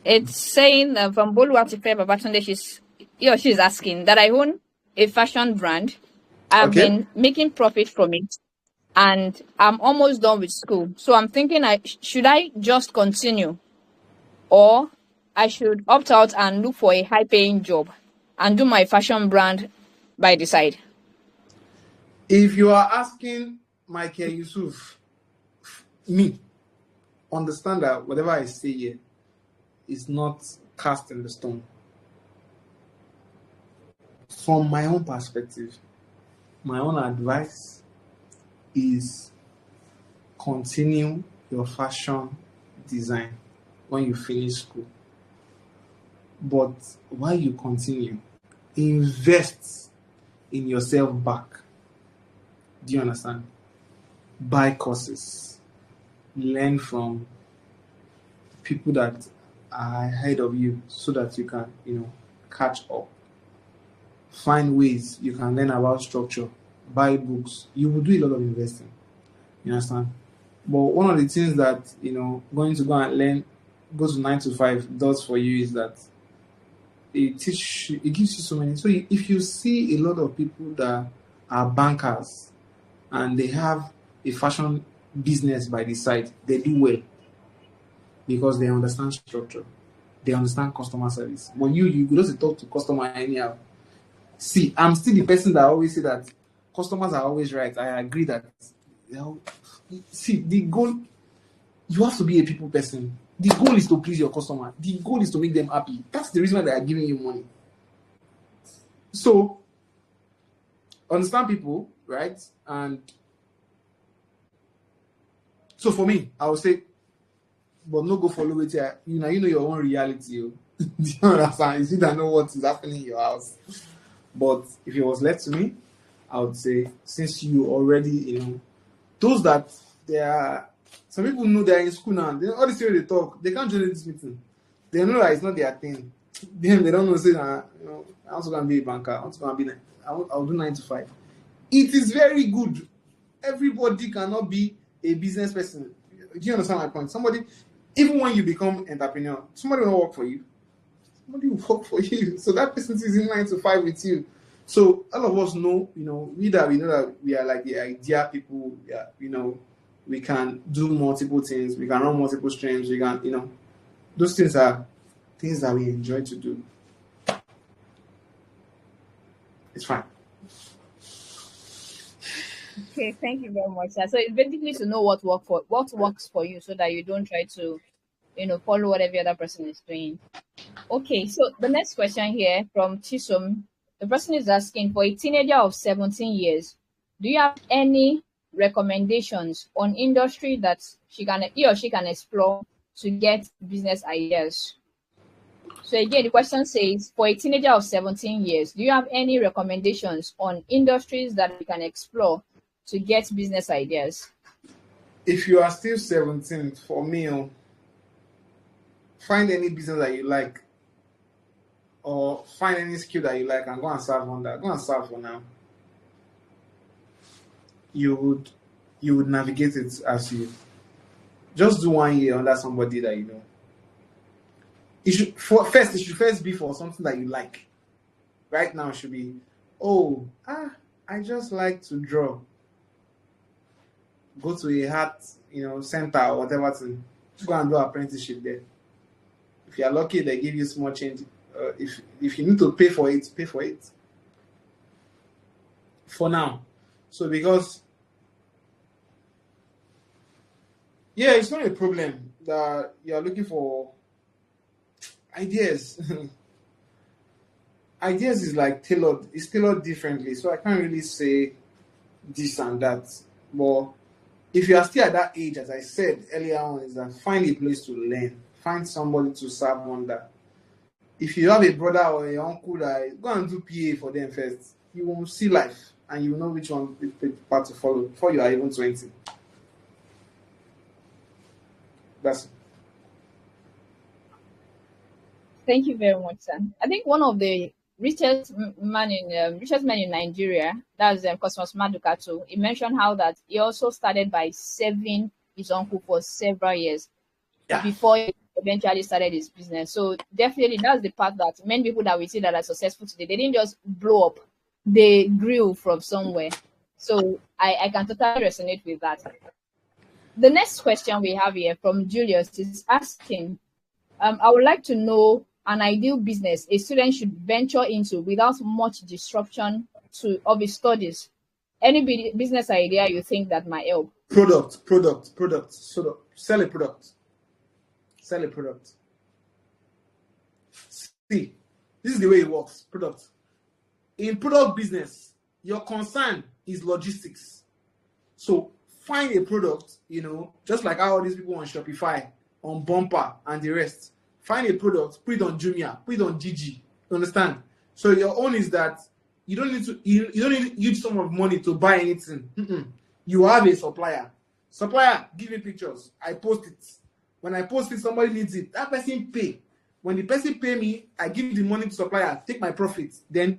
it's saying from Boluwatife Babatunde, she's asking that I own a fashion brand. I've been making profit from it, and I'm almost done with school. So I'm thinking, should I just continue, or I should opt out and look for a high-paying job and do my fashion brand by the side? If you are asking Michael Yusuf, me, understand that whatever I say here is not cast in the stone. From my own perspective, my own advice is continue your fashion design when you finish school. But while you continue, invest in yourself back. Do you understand? Buy courses. Learn from people that are ahead of you so that you can, catch up. Find ways you can learn about structure. Buy books. You will do a lot of investing. You understand? But one of the things that, going to go and learn, go to 9 to 5 does for you is that it gives you so many. So if you see a lot of people that are bankers and they have a fashion business by the side, they do well because they understand structure, they understand customer service. When you just talk to customer anyhow. See, I'm still the person that always say that customers are always right. I agree that. See, the goal, you have to be a people person. The goal is to please your customer. The goal is to make them happy. That's the reason why they are giving you money. So, understand people, right? And so for me, I would say, but no go follow it here. You know your own reality. Do you understand? You see that know what is happening in your house. But if it was left to me, I would say, since you already, those that they are Some people know they're in school now. All the theory they talk, they can't join this meeting. They know that it's not their thing. Then they don't know say that I also gonna be a banker. I also gonna be I'll do 9 to 5. It is very good. Everybody cannot be a business person. Do you understand my point? Somebody, even when you become entrepreneur, somebody will work for you. Somebody will work for you. So that person is in 9 to 5 with you. So all of us know, we know that we are like the idea people. Yeah, we can do multiple things. We can run multiple streams. We can, those things are things that we enjoy to do. It's fine. Okay, thank you very much, sir. So it's basically to know what works for you, so that you don't try to, follow what every other person is doing. Okay, so the next question here from Chisom, the person is asking, for a teenager of 17 years, do you have any recommendations on industry that he or she can explore to get business ideas? So again, the question says, for a teenager of 17 years, do you have any recommendations on industries that we can explore to get business ideas? If you are still 17, for me, find any business that you like, or find any skill that you like and go and serve on that. Go and serve for now. You would navigate it as you just do 1 year under somebody that you know. It should first be for something that you like. Right now it should be, I just like to draw. Go to a art, center or whatever to go and do apprenticeship there. If you are lucky, they give you small change. If you need to pay for it, pay for it. For now. So because it's not a problem that you are looking for ideas. Ideas is like tailored. It's tailored differently. So I can't really say this and that. But if you are still at that age, as I said earlier on, is that find a place to learn. Find somebody to serve under. If you have a brother or an uncle, that go and do PA for them first. You will see life and you will know which part to follow before you are even 20. That's it. Thank you very much, sir. I think one of the richest men in Nigeria, that's Cosmos Maduka, he mentioned how that he also started by serving his uncle for several years before he eventually started his business. So definitely that's the part that many people that we see that are successful today, they didn't just blow up, they grew from somewhere. So I can totally resonate with that. The next question we have here from Julius is asking, I would like to know an ideal business a student should venture into without much disruption of his studies. Any business idea you think that might help? Product. So sell a product. See, this is the way it works. Product. In product business, your concern is logistics. So find a product, just like how all these people on Shopify, on Bumper, and the rest. Find a product, put it on Jumia, put it on Gigi. You understand? So your own is that you don't need huge sum of money to buy anything. You have a supplier. Supplier, give me pictures. I post it. When I post it, somebody needs it. That person pay. When the person pay me, I give the money to supplier, take my profit. Then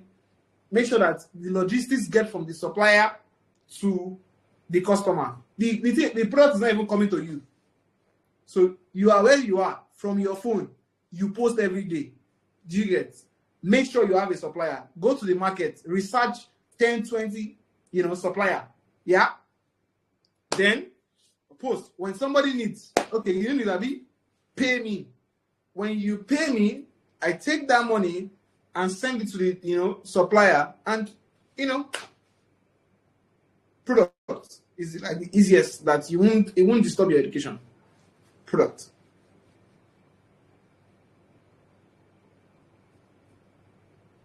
make sure that the logistics get from the supplier to the customer. The product is not even coming to you. So you are where you are from your phone. You post every day. Do you get? Make sure you have a supplier. Go to the market. Research 10, 20, supplier. Yeah. Then post. When somebody needs, okay, you need to pay me. When you pay me, I take that money and send it to the supplier, and product is like the easiest that it won't disturb your education. Product.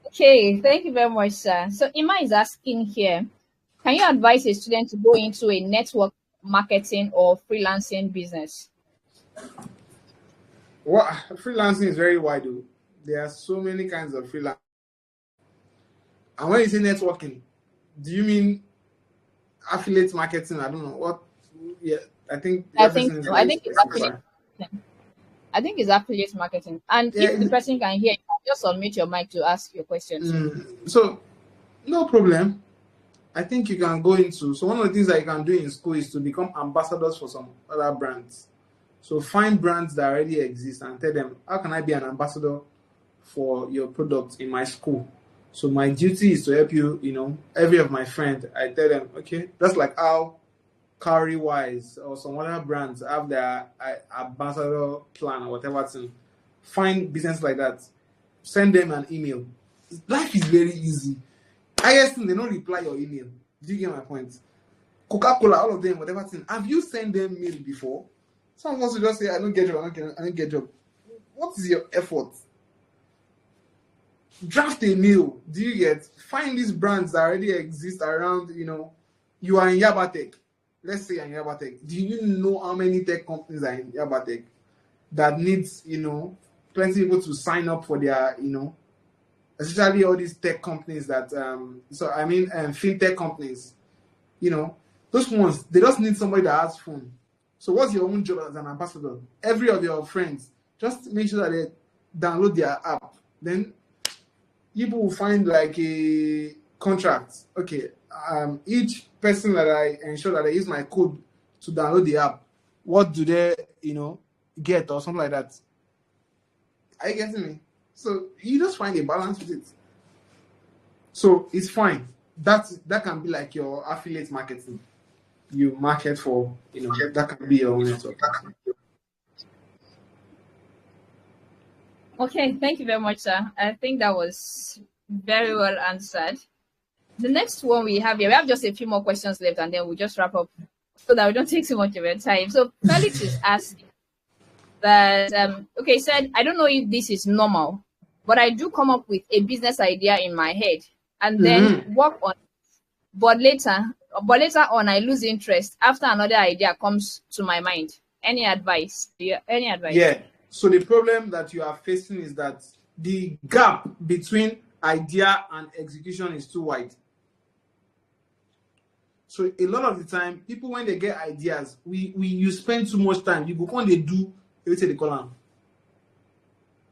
Okay, thank you very much, sir. So Ima is asking here, can you advise a student to go into a network marketing or freelancing business? Well, freelancing is very wide, though. There are so many kinds of freelancing. And when you say networking, do you mean affiliate marketing? I don't know what. Yeah, I think the I other think person is so. I like think it's specify. affiliate. I think it's affiliate marketing. And Yeah. if the person can hear, you can just unmute your mic to ask your question too. So no problem. I think you can go into, so one of the things that you can do in school is to become ambassadors for some other brands. So find brands that already exist and tell them, how can I be an ambassador for your product in my school? So my duty is to help you, every of my friends, I tell them, okay, that's like how Curry Wise or some other brands have their ambassador plan or whatever thing. Find business like that. Send them an email. Life is very easy. Highest thing, they don't reply your email. Do you get my point? Coca-Cola, all of them, whatever thing. Have you sent them mail before? Some of us will just say, I don't get job, I don't get job. What is your effort? Draft a mail. Do you get? Find these brands that already exist around, you are in Yabatech. Let's say you're in Yabatech. Do you know how many tech companies are in Yabatech that needs, plenty of people to sign up for their, especially all these tech companies that fintech companies, those ones, they just need somebody that has phone. So what's your own job as an ambassador? Every of your friends, just make sure that they download their app. Then people will find like a contract. Okay, each person that I ensure that I use my code to download the app, what do they, get or something like that? Are you getting me? So you just find a balance with it. So it's fine. That can be like your affiliate marketing. You market for, that can be your own network. Okay, thank you very much, sir. I think that was very well answered. The next one we have here, we have just a few more questions left and then we'll just wrap up so that we don't take too much of your time. So Felix is asking that, okay, said, I don't know if this is normal, but I do come up with a business idea in my head and then work on it. But later on, I lose interest after another idea comes to my mind. Any advice? Any advice? Yeah. So the problem that you are facing is that the gap between idea and execution is too wide. So a lot of the time, people when they get ideas, you spend too much time. You go on they do everything they call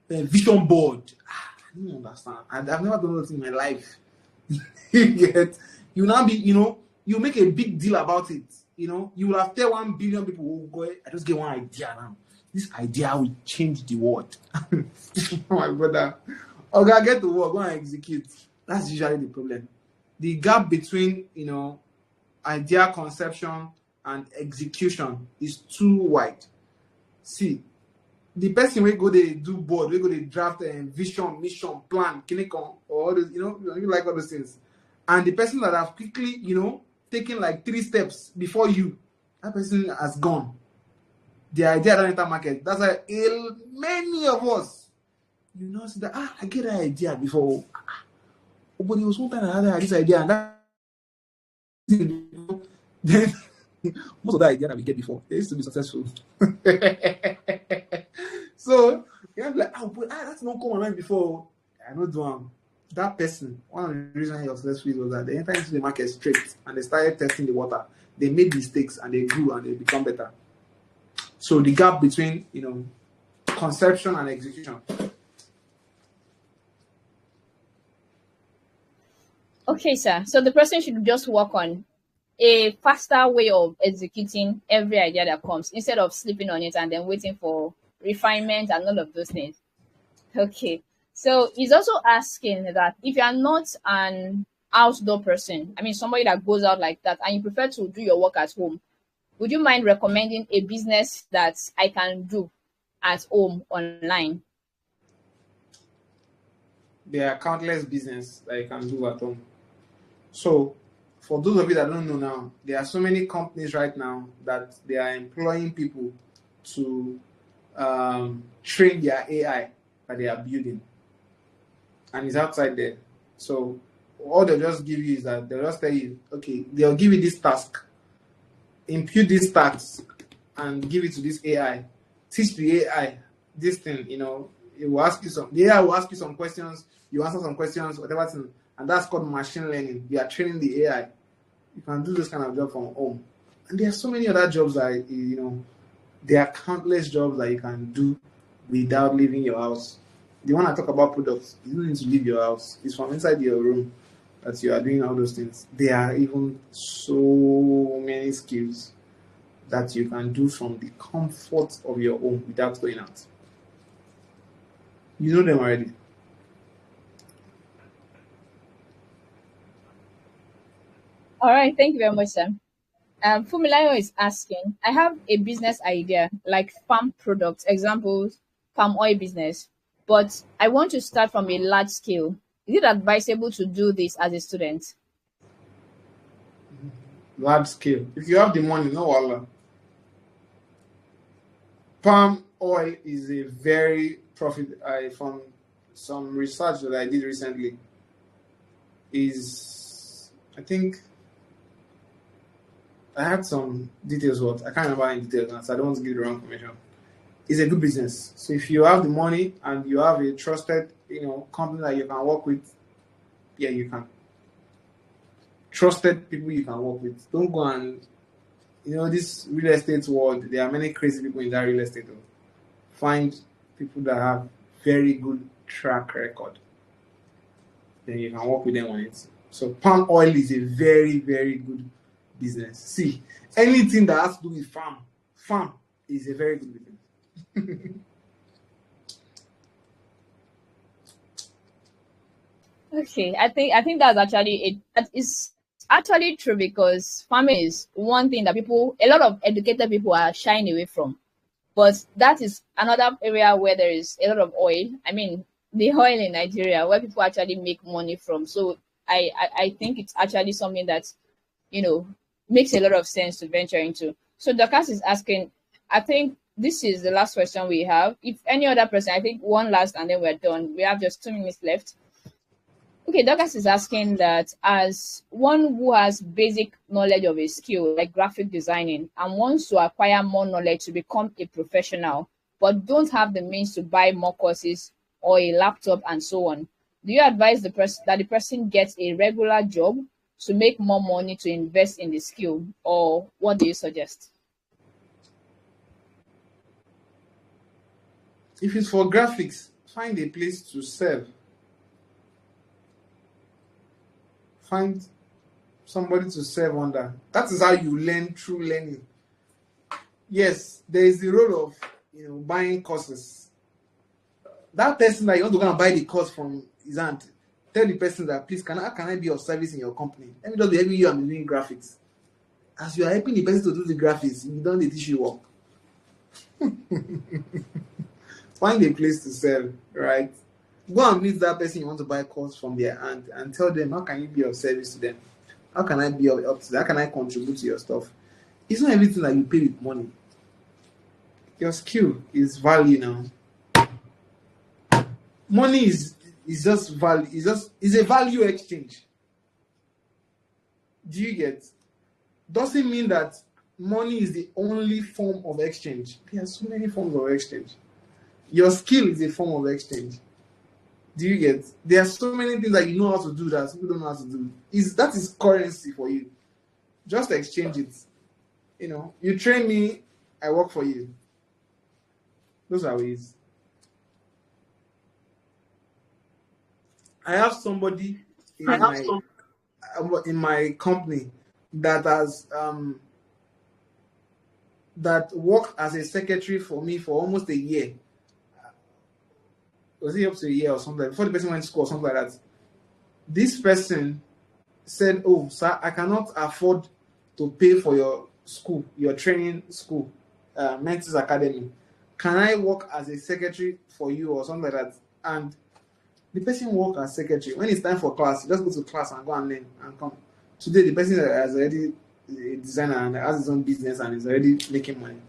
them vision board. I don't understand. I've never done that in my life. Yet you now be, you make a big deal about it. You will have 1 billion people who go, I just get one idea now. This idea will change the world. My brother. Okay, get to work, go and execute. That's usually the problem. The gap between, idea conception and execution is too wide. See, the person will go they do board, we go they draft a vision, mission, plan, clinicon, or all those, you like all those things. And the person that have quickly, taken like 3 steps before you, that person has gone. The idea don't enter market. That's why many of us, see that I get that idea before. But it was one time I had this idea, and that then most of the idea that we get before, they used to be successful. So you have like, but that's not come online before. I know do that person. One of the reasons he was successful was that they entered into the market straight and they started testing the water. They made mistakes and they grew and they become better. So the gap between conception and execution. Okay, sir. So the person should just work on a faster way of executing every idea that comes instead of sleeping on it and then waiting for refinement and all of those things. Okay. So he's also asking that if you are not an outdoor person, I mean somebody that goes out like that, and you prefer to do your work at home, would you mind recommending a business that I can do at home online? There are countless business that you can do at home. So for those of you that don't know now, there are so many companies right now that they are employing people to train their AI that they are building. And it's outside there. So all they'll just give you is that they'll just tell you, okay, they'll give you this task, impute these tasks, and give it to this AI. Teach the AI this thing, it will ask you the AI will ask you some questions, you answer some questions, whatever thing, and that's called machine learning. You are training the AI. You can do this kind of job from home. And there are so many other jobs that, there are countless jobs that you can do without leaving your house. The one I talk about products, you don't need to leave your house. It's from inside your room that you are doing all those things. There are even so many skills that you can do from the comfort of your home without going out. You know them already. All right, thank you very much, Sam. Fumilayo is asking, I have a business idea like farm products, examples, palm oil business, but I want to start from a large scale. Is it advisable to do this as a student? Large scale. If you have the money, no wala. Palm oil is a very profit. From some research that I did recently, is I think I had some details. What I can't remember in details now, so I don't want to give the wrong information. It's a good business. So if you have the money and you have a trusted, company that you can work with, yeah, you can. Trusted people you can work with. Don't go and, this real estate world. There are many crazy people in that real estate world. Find people that have very good track record. Then you can work with them on it. So palm oil is a very, very good business. See, anything that has to do with farm is a very good business. Okay, I think that is actually true because farming is one thing that a lot of educated people are shying away from. But that is another area where there is a lot of oil. I mean, the oil in Nigeria where people actually make money from. So I think it's actually something that, you know, makes a lot of sense to venture into. So Dorcas is asking, I think this is the last question we have. If any other person, I think one last and then we're done. We have just 2 minutes left. Okay, Douglas is asking that as one who has basic knowledge of a skill like graphic designing and wants to acquire more knowledge to become a professional, but don't have the means to buy more courses or a laptop and so on, do you advise that the person gets a regular job to make more money to invest in the skill, or what do you suggest? If it's for graphics, find a place to serve. Find somebody to serve under. That is how you learn through learning. Yes, there is the role of buying courses. That person that you want to go and buy the course from his aunt, tell the person that please can I be of service in your company? Let me just be helping you and doing graphics. As you are helping the person to do the graphics, you don't need to teach you work. Find a place to serve, right? Go and meet that person you want to buy course from their aunt and tell them how can you be of service to them? How can I be of help to them? How can I contribute to your stuff? It's not everything that you pay with money. Your skill is value now. Money is just value. Is a value exchange. Do you get? Doesn't mean that money is the only form of exchange. There are so many forms of exchange. Your skill is a form of exchange. Do you get? There are so many things that you know how to do that people don't know how to do. That is currency for you. Just exchange it. You train me, I work for you. Those are ways. I have somebody in my company that has that worked as a secretary for me for almost a year. Was it up to a year or something? Before the person went to school or something like that. This person said, "Oh, sir, I cannot afford to pay for your school, your training school, Mentis Academy. Can I work as a secretary for you or something like that?" And the person worked as secretary. When it's time for class, you just go to class and go and learn and come. Today, the person has already a designer and has his own business and is already making money.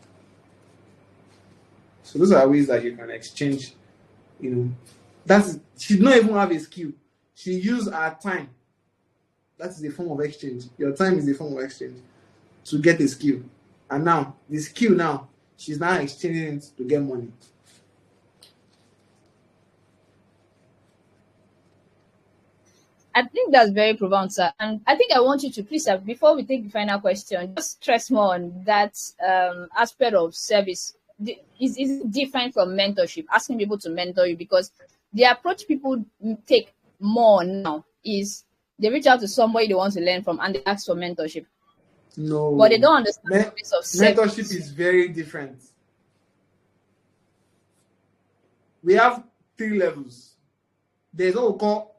So those are ways that you can exchange. She did not even have a skill. She used her time. That is a form of exchange. Your time is a form of exchange to get a skill. And now, the skill now, she's now exchanging it to get money. I think that's very profound, sir. And I think I want you to please, sir, before we take the final question, just stress more on that aspect of service. Is different from mentorship, asking people to mentor you, because the approach people take more now is they reach out to somebody they want to learn from and they ask for mentorship. No. But they don't understand the place of mentorship service. is very different. We have 3 levels. There's what we call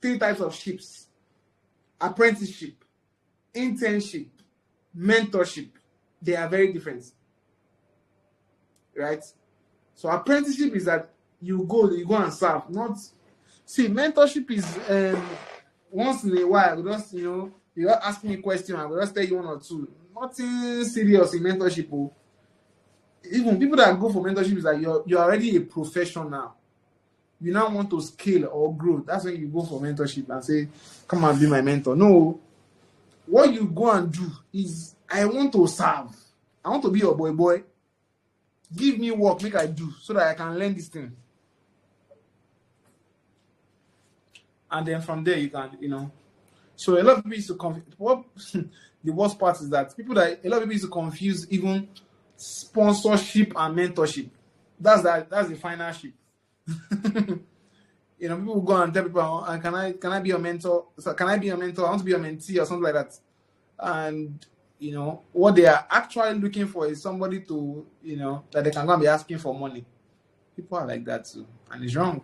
3 types of ships: apprenticeship, internship, mentorship. They are very different, right? So apprenticeship is that you go and serve. Not see, mentorship is once in a while, just you ask me a question, I will just tell you 1 or 2. Nothing serious in mentorship. Oh. Even people that go for mentorship is that you're already a professional. You now want to scale or grow. That's when you go for mentorship and say, come and be my mentor. No. What you go and do is, I want to serve. I want to be your boy. Give me work, make I do, so that I can learn this thing. And then from there, you can, So a lot of people used to confuse. What the worst part is that a lot of people used to confuse even sponsorship and mentorship. That's the final ship. People go and tell people, can I be your mentor? So can I be your mentor? I want to be your mentee or something like that. And what they are actually looking for is somebody to that they can go and be asking for money. People are like that too, and it's wrong.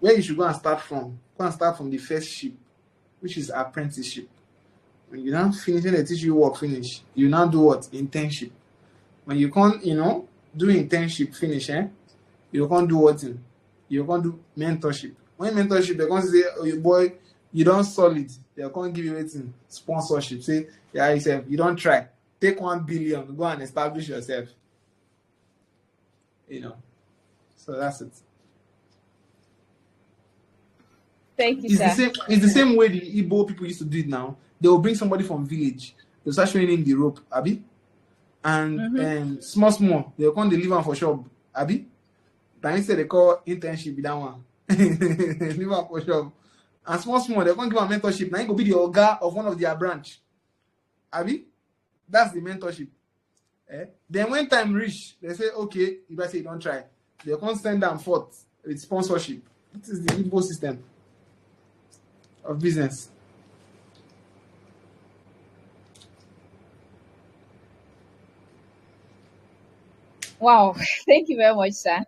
Where you should go and start from the first ship, which is apprenticeship. When you now finish, when they teach you work finish, you now do what? Internship. When you can't do internship finish, you can't do what? You can't do mentorship. When mentorship, they're going to say, oh, you boy, you don't solid. They're going to give you anything. Sponsorship. Say, yeah, you don't try. Take 1 billion, go and establish yourself. So that's it. Thank you, sir. It's the same way the Igbo people used to do it now. They will bring somebody from village. They'll start showing him the rope, Abi. And small, they'll come deliver for shop, Abi. Then instead they call internship that one. Deliver for shop. And small, they're going to give a mentorship. Now you go be the Oga of one of their branch. Abi? That's the mentorship. Then when time reach, they say, okay, if I say don't try, they can't send them forth with sponsorship. This is the Igbo system of business. Wow, thank you very much, sir.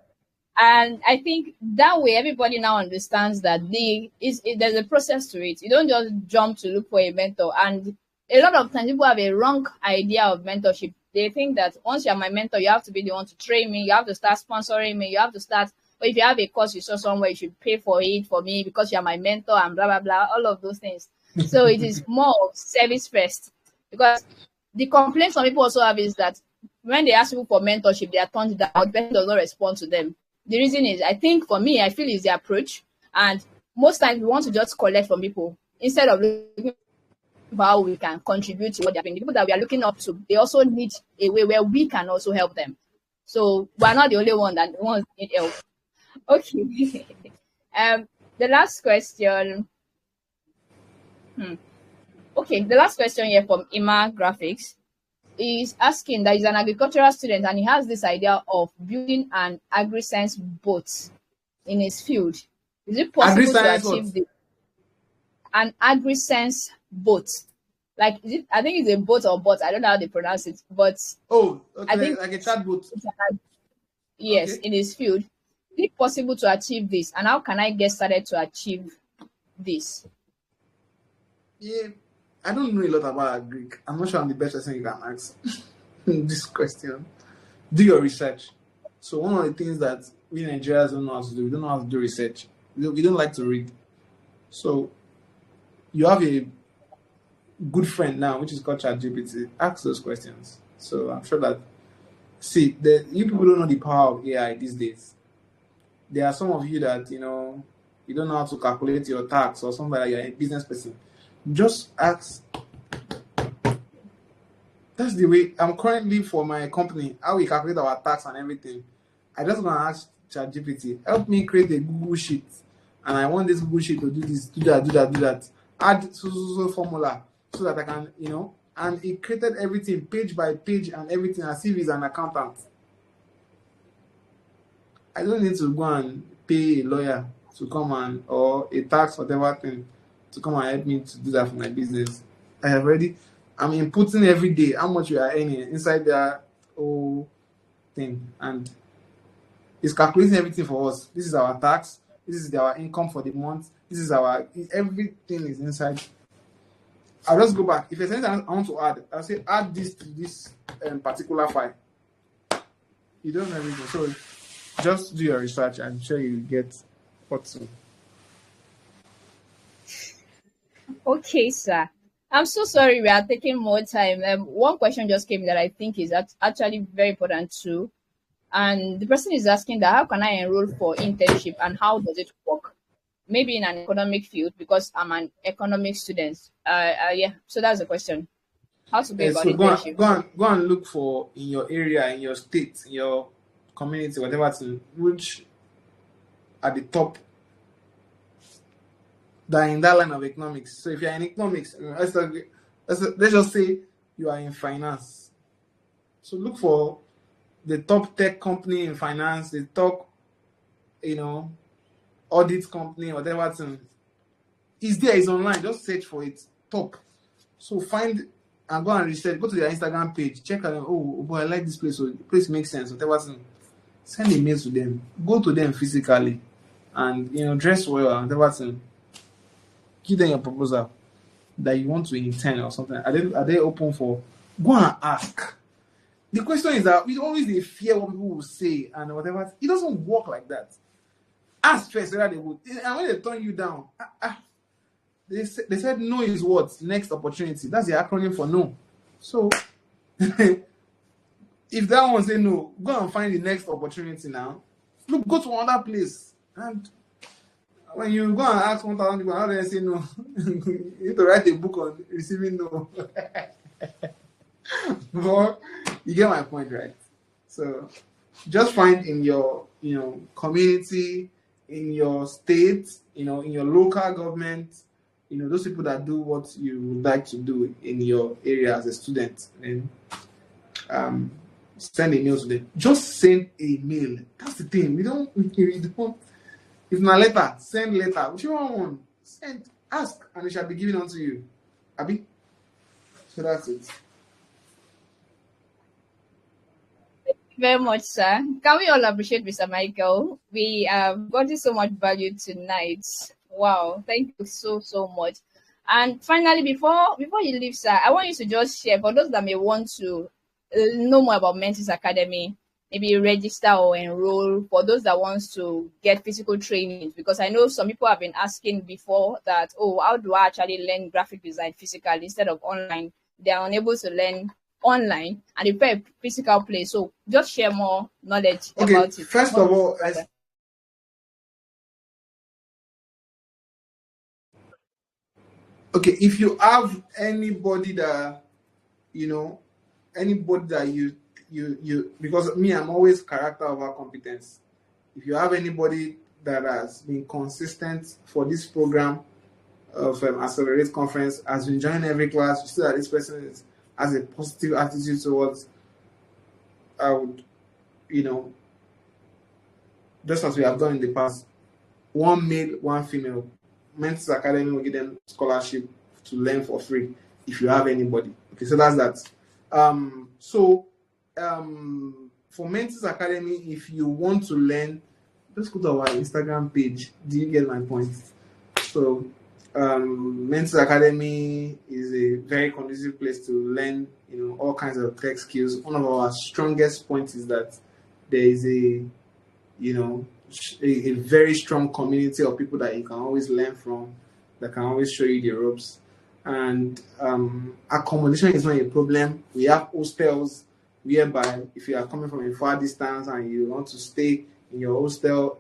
And I think that way everybody now understands that there's a process to it. You don't just jump to look for a mentor. And a lot of times people have a wrong idea of mentorship. They think that once you're my mentor, you have to be the one to train me. You have to start sponsoring me. You have to start, or if you have a course you saw somewhere, you should pay for it for me because you're my mentor and blah, blah, blah, all of those things. So it is more of service first. Because the complaint some people also have is that when they ask people for mentorship, they are turned down. The person does not respond to them. The reason is, I think for me, I feel is the approach. And most times we want to just collect from people instead of looking for how we can contribute to what they're doing. The people that we are looking up to, they also need a way where we can also help them. So we're not the only one that wants need help. Okay. The last question. Okay, the last question here from Ima Graphics is asking that he's an agricultural student and he has this idea of building an agri-science boat in his field. Is it possible to achieve this? An agri-science boat. Like, I think it's a boat or boat. I don't know how they pronounce it, but okay, I think like a chat boat. Yes, okay. In his field. Is it possible to achieve this? And how can I get started to achieve this? Yeah, I don't know a lot about Greek. I'm not sure I'm the best person you can ask this question. Do your research. So one of the things that we Nigerians don't know how to do, we don't know how to do research. We don't like to read. So you have a good friend now, which is called ChatGPT. Ask those questions. So I'm sure that, you people don't know the power of AI these days. There are some of you that, you don't know how to calculate your tax or something like that. You're a business person. Just ask. That's the way I'm currently for my company, how we calculate our tax and everything. I just gonna ask ChatGPT, help me create a Google sheet and I want this Google sheet to do this, do that, do that, do that. Add so formula so that I can, and it created everything page by page and everything as if he's an accountant. I don't need to go and pay a lawyer to come and, or a tax, whatever thing, to come and help me to do that for my business. I'm inputting every day how much we are earning inside their whole thing, and it's calculating everything for us. This is our tax, this is our income for the month, this is everything is inside. I'll just go back. If there's anything I want to add, I'll say add this to this particular file. You don't know everything, so just do your research. I'm sure you get what to. Okay, sir. I'm so sorry we are taking more time. One question just came that I think is actually very important too. And the person is asking that how can I enroll for internship and how does it work? Maybe in an economic field because I'm an economic student. Yeah, so that's the question. How to go about So internship? Go and look for in your area, in your state, in your community, whatever, which are the top that are in that line of economics. So if you're in economics, let's just say you are in finance. So look for the top tech company in finance, the top, audit company, whatever thing. It's there, it's online. Just search for it. Top. So find and go and research. Go to their Instagram page. Check out. Oh boy, I like this place. So the place makes sense. Whatever thing. Send a mail to them. Go to them physically, and dress well and whatever thing. Give them your proposal that you want to intern or something. Are they open for? Go and ask. The question is that we always they fear what people will say and whatever. It doesn't work like that. Ask first whether they would. And when they turn you down, they said no is what? Next opportunity. That's the acronym for no. So if that one say no, go and find the next opportunity now. Look, go to another place. And when you go and ask 1,000 people, how do they say no? You need to write a book on receiving no. But you get my point, right? So just find in your community, in your state, in your local government, those people that do what you would like to do in your area as a student, and send a mail to them. Just send a mail. That's the thing. We don't. If not letter, send letter. Whichever one, send. Ask, and it shall be given unto you. Abi. So that's it. Very much, sir. Can we all appreciate Mr. Michael? We gotten so much value tonight. Wow, thank you so much. And finally, before you leave, sir, I want you to just share for those that may want to know more about Mentis Academy, maybe register or enroll for those that wants to get physical training, because I know some people have been asking before that, oh, how do I actually learn graphic design physically instead of online? They are unable to learn online and they prepare a physical place. So just share more knowledge about it. First of all, if you have anybody that you because me, I'm always character over competence. If you have anybody that has been consistent for this program of Accelerate Conference, has been joining every class, you see that this person has a positive attitude towards, I would, just as we have done in the past, one male, one female, Mentis Academy will give them scholarship to learn for free if you have anybody. Okay, so that's that. For Mentis Academy, if you want to learn, just go to our Instagram page. Do you get my point? So Mentis Academy is a very conducive place to learn, all kinds of tech skills. One of our strongest points is that there is a very strong community of people that you can always learn from, that can always show you the ropes. And accommodation is not a problem. We have hostels whereby if you are coming from a far distance and you want to stay in a hostel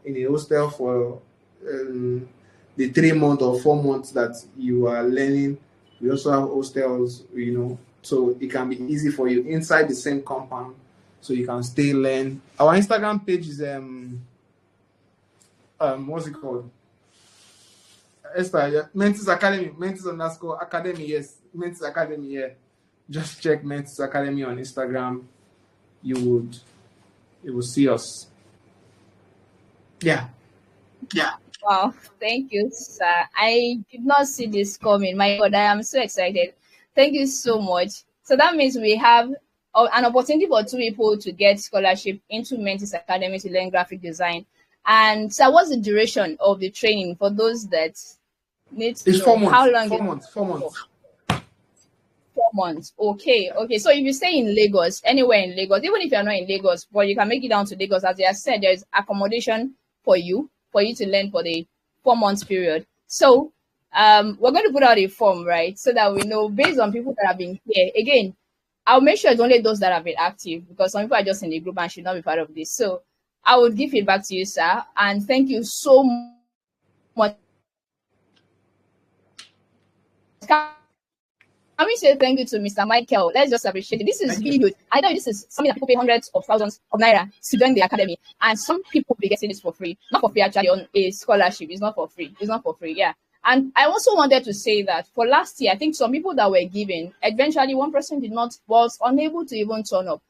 for the 3 months or 4 months that you are learning, we also have hostels, so it can be easy for you inside the same compound, so you can stay, learn. Our Instagram page is what's it called? Esther, yeah. Mentis Academy, Mentis underscore Academy, yes. Mentis Academy, yeah. Just check Mentis Academy on Instagram. You will see us. Yeah. Yeah. Wow, thank you, sir. I did not see this coming. My God, I am so excited. Thank you so much. So that means we have an opportunity for two people to get scholarship into Mentis Academy to learn graphic design. And so, what's the duration of the training for those that need to It's know 4 how months. long 4 it months. 4 for? months. 4 months. Okay, okay. So if you stay in Lagos, anywhere in Lagos, even if you're not in Lagos, but you can make it down to Lagos, as I said, there is accommodation for you to learn for the 4 months period. So we're going to put out a form, right? So that we know based on people that have been here. Again, I'll make sure it's only those that have been active because some people are just in the group and should not be part of this. So I would give feedback to you, sir, and thank you so much. Can we say thank you to Mr. Michael? Let's just appreciate it. This is really good. I know this is something that people pay hundreds of thousands of naira to join the academy, and some people will be getting this for free. Not for free, actually, on a scholarship. It's not for free. It's not for free, yeah. And I also wanted to say that for last year, I think some people that were given, eventually one person was unable to even turn up.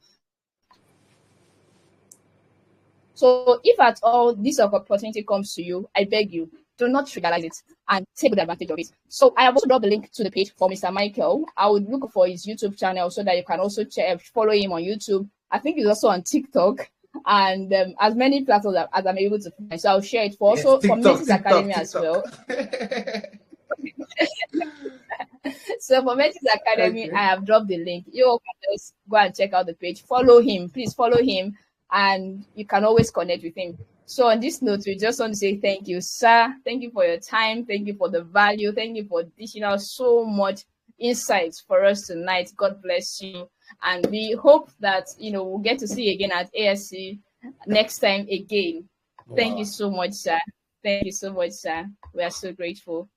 So if at all this opportunity comes to you, I beg you, do not trivialize it and take good advantage of it. So I have also dropped the link to the page for Mr. Michael. I would look for his YouTube channel so that you can also follow him on YouTube. I think he's also on TikTok and as many platforms as I'm able to find. So I'll share it for also for Mrs. Academy as well. So for Metis Academy, I have dropped the link. You can just go and check out the page. Follow him. Please follow him. And you can always connect with him. So on this note, we just want to say thank you, sir. Thank you for your time. Thank you for the value. Thank you for dishing out so much insights for us tonight. God bless you. And we hope that, we'll get to see you again at ASC next time again. Wow. Thank you so much, sir. Thank you so much, sir. We are so grateful.